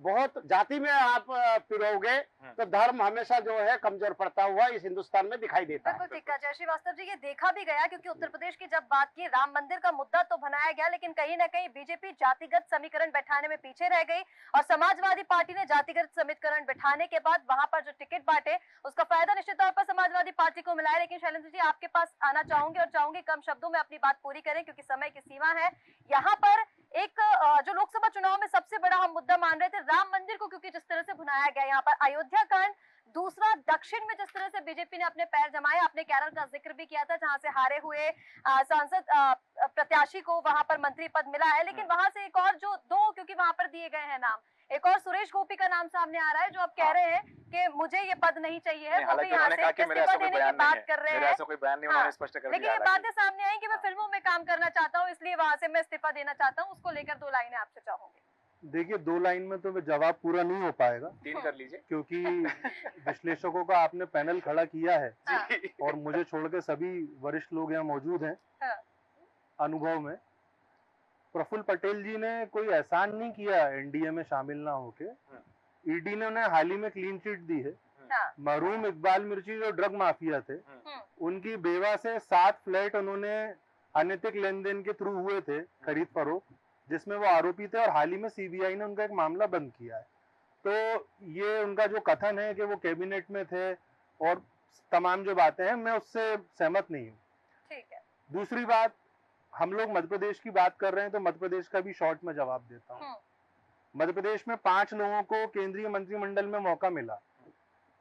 बहुत जाति में आप पिरोगे तो धर्म हमेशा जो है कमजोर पड़ता हुआ इस हिंदुस्तान में दिखाई देता है। बिल्कुल ठीक है जय श्रीवास्तव जी, ये देखा भी गया क्योंकि उत्तर प्रदेश की जब बात की, राम मंदिर का मुद्दा तो बनाया गया, लेकिन कहीं ना कहीं बीजेपी जातिगत समीकरण बैठाने में पीछे रह गई और समाजवादी पार्टी ने जातिगत समीकरण बैठाने के बाद वहां पर जो टिकट बांटे उसका फायदा निश्चित तौर पर समाजवादी पार्टी को मिला है। लेकिन शैलेंद्र जी, आपके पास आना चाहूंगी और चाहूंगी कम शब्दों में अपनी बात पूरी करें क्योंकि समय की सीमा है। यहाँ पर एक जो लोकसभा चुनाव में सबसे बड़ा हम मुद्दा मान रहे थे राम मंदिर को, क्योंकि जिस तरह से भुनाया गया यहाँ पर अयोध्या कांड, दूसरा दक्षिण में जिस तरह से बीजेपी ने अपने पैर जमाए, अपने केरल का जिक्र भी किया था जहां से हारे हुए सांसद प्रत्याशी को वहां पर मंत्री पद मिला है, लेकिन वहां से एक और जो दो, क्योंकि वहां पर दिए गए हैं नाम, एक और सुरेश गोपी का नाम सामने आ रहा है जो अब कह रहे हैं कि मुझे ये पद नहीं चाहिए है, वो भी यहाँ से इस्तीफा देने की बात कर रहे हैं। लेकिन ये बातें सामने आई कि मैं फिल्मों में काम करना चाहता हूँ इसलिए वहां से मैं इस्तीफा देना चाहता हूँ। उसको लेकर 2 लाइनें आपसे चाहूंगी। देखिए 2 लाइन में तो जवाब पूरा नहीं हो पाएगा, 3 कर लीजिए, क्योंकि विश्लेषकों का आपने पैनल खड़ा किया है और मुझे छोड़ के सभी वरिष्ठ लोग यहाँ मौजूद हैं अनुभव में। प्रफुल्ल पटेल जी ने कोई एहसान नहीं किया एनडीए में शामिल ना होके। ईडी ने उन्हें हाल ही में क्लीन चिट दी है। मरहूम इकबाल मिर्ची जो ड्रग माफिया थे, उनकी बेवा से 7 फ्लैट उन्होंने अनैतिक लेन देन के थ्रू हुए थे, खरीद फरोख्त, जिसमें वो आरोपी थे और हाल ही में सीबीआई ने उनका एक मामला बंद किया है। तो ये उनका जो कथन है कि वो कैबिनेट में थे और तमाम जो बातें हैं, मैं उससे सहमत नहीं हूँ। ठीक है। दूसरी बात, हम लोग मध्य प्रदेश की बात कर रहे हैं तो मध्य प्रदेश का भी शॉर्ट में जवाब देता हूँ। मध्य प्रदेश में 5 लोगों को केंद्रीय मंत्रिमंडल में मौका मिला,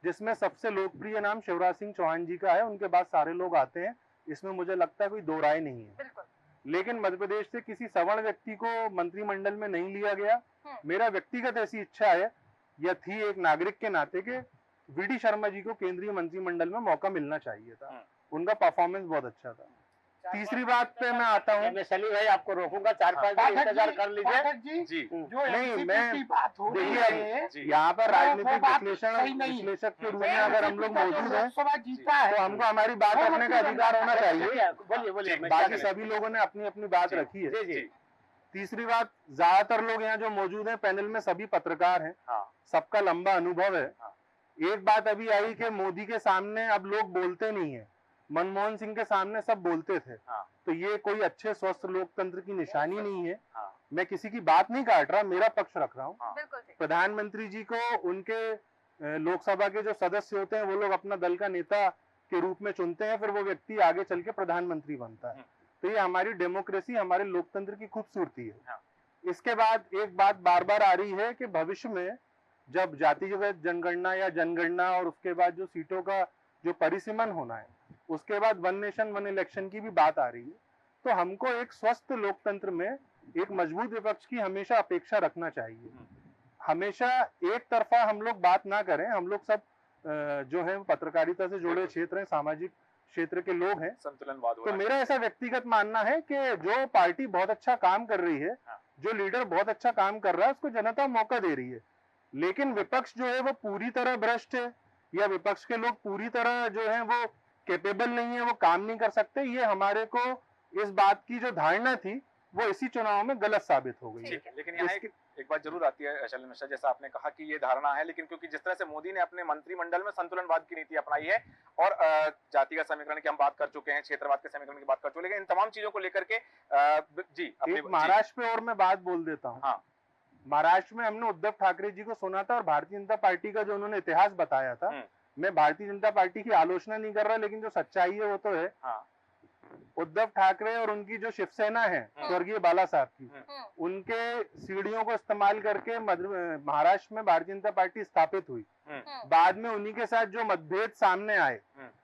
जिसमें सबसे लोकप्रिय नाम शिवराज सिंह चौहान जी का है। उनके बाद सारे लोग आते हैं, इसमें मुझे लगता है कोई 2 राय नहीं है। लेकिन मध्य प्रदेश से किसी सवर्ण व्यक्ति को मंत्रिमंडल में नहीं लिया गया। मेरा व्यक्तिगत ऐसी इच्छा है या थी एक नागरिक के नाते के वीडी शर्मा जी को केंद्रीय मंत्रिमंडल में मौका मिलना चाहिए था। उनका परफॉर्मेंस बहुत अच्छा था। तीसरी बात पे मैं आता हूँ। मैं सली भाई आपको रोकूंगा, 4-5 दिन पाठक इंतजार जी, कर लीजिए। पाठक जी, जी जो नहीं, एनसीपी मैं- की बात हो रही है जी यहाँ पर वो राजनीतिक बात सही विश्लेषण नहीं। विश्लेषक के रूप में नहीं, अगर हम लोग एनसीपी का जो मौजूद हैं लोकसभा जीता तो है हमको हमारी बात वो रखने का मत अधिकार होना चाहिए। बोलिए बोलिए। मैं बाकी क्या सभी लोगों ने अपनी अपनी बात जी, रखी है। जी जी तीसरी बात, ज्यादातर लोग यहाँ जो मौजूद हैं पैनल में सभी पत्रकार हैं, हाँ। सबका लंबा अनुभव है। हाँ। एक बात अभी आई कि मोदी के सामने अब लोग बोलते नहीं है, मनमोहन सिंह के सामने सब बोलते थे। हाँ। तो ये कोई अच्छे स्वस्थ लोकतंत्र की निशानी नहीं है। हाँ। मैं किसी की बात नहीं काट रहा, मेरा पक्ष रख रहा हूँ। बिल्कुल ठीक। प्रधानमंत्री जी को उनके लोकसभा के जो सदस्य होते हैं वो लोग अपना दल का नेता के रूप में चुनते हैं, फिर वो व्यक्ति आगे चल के प्रधानमंत्री बनता है। तो ये हमारी डेमोक्रेसी, हमारे लोकतंत्र की खूबसूरती है। हाँ। इसके बाद एक बात बार बार आ रही है कि भविष्य में जब जातिगत जनगणना या जनगणना और उसके बाद जो सीटों का जो परिसीमन होना है, उसके बाद वन नेशन वन इलेक्शन की भी बात आ रही है। तो हमको एक स्वस्थ लोकतंत्र में एक मजबूत विपक्ष की हमेशा अपेक्षा रखना चाहिए। हमेशा एक तरफा हम लोग बात ना करें। हम लोग सब जो है पत्रकारिता से जुड़े क्षेत्र हैं, सामाजिक क्षेत्र के लोग हैं। संतुलनवाद हो तो रहा है। मेरा ऐसा व्यक्तिगत मानना है कि जो पार्टी बहुत अच्छा काम कर रही है, हाँ। जो लीडर बहुत अच्छा काम कर रहा है, उसको जनता मौका दे रही है। लेकिन विपक्ष जो है वो पूरी तरह भ्रष्ट है या विपक्ष के लोग पूरी तरह जो है वो कैपेबल नहीं है, वो काम नहीं कर सकते, ये हमारे को इस बात की जो धारणा थी वो इसी चुनाव में गलत साबित हो गई है। ठीक है, लेकिन यहाँ एक बात जरूर आती है शैलेंद्र मिश्रा, जैसा आपने कहा कि ये धारणा है, लेकिन क्योंकि जिस तरह से मोदी ने अपने मंत्रिमंडल में संतुलनवाद की नीति अपनाई है और जातिगत समीकरण की हम बात कर चुके हैं, क्षेत्रवाद के समीकरण की बात कर चुके हैं, लेकिन इन तमाम चीजों को लेकर के जी अपने एक महाराष्ट्र पे और मैं बात बोल देता हूँ। हाँ। महाराष्ट्र में हमने उद्धव ठाकरे जी को सुना था और भारतीय जनता पार्टी का जो उन्होंने इतिहास बताया था, मैं भारतीय जनता पार्टी की आलोचना नहीं कर रहा, लेकिन जो सच्चाई है वो तो है। हाँ। उद्धव ठाकरे और उनकी जो शिवसेना है स्वर्गीय बाला साहब की, उनके सीढ़ियों को इस्तेमाल करके महाराष्ट्र में भारतीय जनता पार्टी स्थापित हुई। बाद में उन्हीं के साथ जो मतभेद सामने आए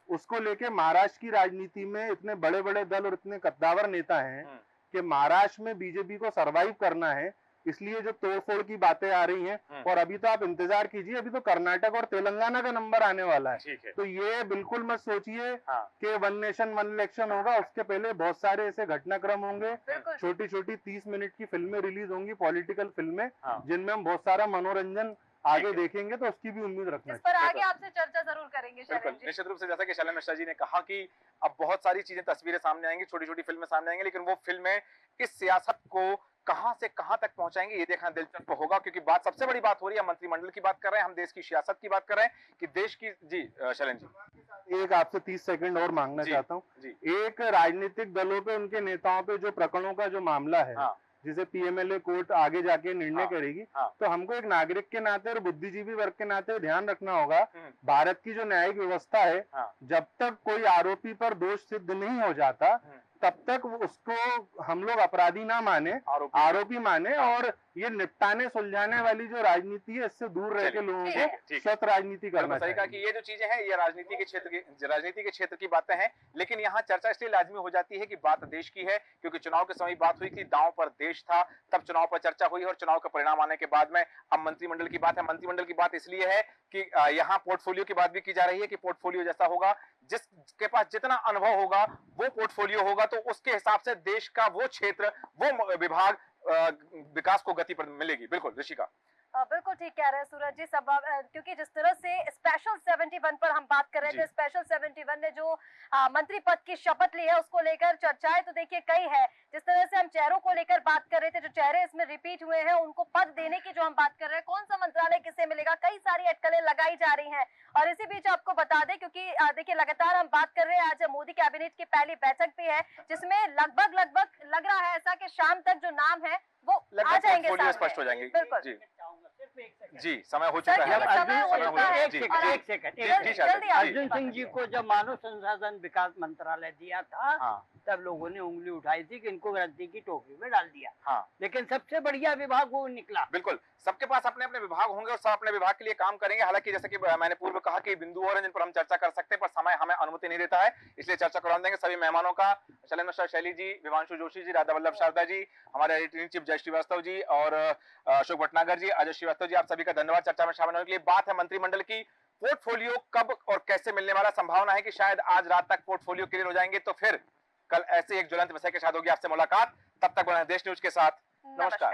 उसको लेके महाराष्ट्र की राजनीति में इतने बड़े बड़े दल और इतने कद्दावर नेता हैं कि महाराष्ट्र में बीजेपी को सरवाइव करना है, इसलिए जो तोड़फोड़ की बातें आ रही हैं। और अभी तो आप इंतजार कीजिए, अभी तो कर्नाटक और तेलंगाना का नंबर आने वाला है। तो ये बिल्कुल मत सोचिए कि वन नेशन वन इलेक्शन होगा, उसके पहले बहुत सारे ऐसे घटनाक्रम होंगे, छोटी छोटी 30 मिनट की फिल्में रिलीज होंगी, पॉलिटिकल फिल्में, जिनमें हम बहुत सारा मनोरंजन आगे देखेंगे, तो उसकी भी उम्मीद रखना इस पर आगे आपसे चर्चा जरूर करेंगे शैलेंद्र जी। निश्चित रूप से, जैसा कि शैलेंद्र मिश्रा जी ने कहा कि अब बहुत सारी चीजें, तस्वीरें सामने आएंगी, छोटी छोटी फिल्में सामने आएंगी, लेकिन वो फिल्में इस सियासत को कहां से कहां तक पहुंचाएंगे ये देखना दिलचस्प होगा, क्योंकि बात सबसे बड़ी बात हो रही है, मंत्रिमंडल की बात कर रहे हैं हम, देश की सियासत की बात कर रहे हैं कि देश की। जी शैलेंद्र जी, एक आपसे 30 सेकंड और मांगना चाहता हूँ। एक राजनीतिक दलों पे, उनके नेताओं पे जो प्रकरणों का जो मामला है, जिसे पीएमएलए कोर्ट आगे जाके निर्णय करेगी, तो हमको एक नागरिक के नाते और बुद्धिजीवी वर्ग के नाते ध्यान रखना होगा, भारत की जो न्यायिक व्यवस्था है, जब तक कोई आरोपी पर दोष सिद्ध नहीं हो जाता तब तक उसको हम लोग अपराधी ना माने, आरोपी माने, और ये निपटाने सुलझाने वाली जो राजनीति है इससे दूर रह के लोगों को सत राजनीति करना चाहिए। कहा कि ये जो चीजें हैं ये राजनीति के क्षेत्र की बातें हैं, लेकिन यहाँ चर्चा इसलिए लाजमी हो जाती है कि बात देश की है, क्योंकि चुनाव के समय बात हुई थी, दांव पर देश था, तब चुनाव पर चर्चा हुई और चुनाव का परिणाम आने के बाद में अब मंत्रिमंडल की बात है। मंत्रिमंडल की बात इसलिए है कि यहाँ पोर्टफोलियो की बात भी की जा रही है कि पोर्टफोलियो जैसा होगा, जिसके पास जितना अनुभव होगा वो पोर्टफोलियो होगा, तो उसके हिसाब से देश का वो क्षेत्र, वो विभाग विकास को गति मिलेगी। बिल्कुल ऋषिका, बिल्कुल ठीक कह रहे हैं सूरज जी। सब क्योंकि जिस तरह से स्पेशल 71 पर हम बात कर रहे थे, स्पेशल 71 ने जो मंत्री पद की शपथ ली है उसको लेकर चर्चाएं तो देखिए कई है। जिस तरह से हम चेहरों को लेकर बात कर रहे थे, जो चेहरे इसमें रिपीट हुए हैं उनको पद देने की जो हम बात कर रहे हैं, कौन सा मंत्रालय किसे मिलेगा, कई सारी अटकलें लगाई जा रही हैं। और इसी बीच आपको बता दें, क्योंकि देखिए लगातार हम बात कर रहे हैं, आज मोदी कैबिनेट की पहली बैठक भी है, जिसमें लगभग लग रहा है ऐसा कि शाम तक जो नाम है वो आ जाएंगे, स्पष्ट हो जाएंगे। बिल्कुल जी, समय हो चुका है। एक सेकंड, अर्जुन सिंह जी को जब मानव संसाधन विकास मंत्रालय दिया था, तब लोगों ने उंगली उठाई थी कि इनको गलती की टोकरी में डाल दिया। लेकिन सबसे बढ़िया विभाग वो निकला। बिल्कुल, सबके पास अपने अपने विभाग होंगे और सब अपने विभाग के लिए काम करेंगे। हालांकि जैसे कि मैंने पूर्व कहा कि बिंदु और जिन पर हम चर्चा कर सकते हैं, पर समय हमें अनुमति नहीं देता है, इसलिए चर्चा करवा देंगे सभी मेहमानों का। शैलेंद्र मिश्रा, शैली जी, विवांशु जोशी जी, राधा वल्लभ शारदा जी, हमारे एडिटर इन चीफ जय श्रीवास्तव जी और अशोक भटनागर जी, अजय श्रीवास्तव जी, आप सभी का धन्यवाद चर्चा में शामिल होने के लिए। बात है मंत्रिमंडल की, पोर्टफोलियो कब और कैसे मिलने वाला, संभावना है कि शायद आज रात तक पोर्टफोलियो क्लियर हो जाएंगे, तो फिर कल ऐसे एक ज्वलंत विषय के साथ होगी आपसे मुलाकात। तब तक बने देश न्यूज के साथ। नमस्कार।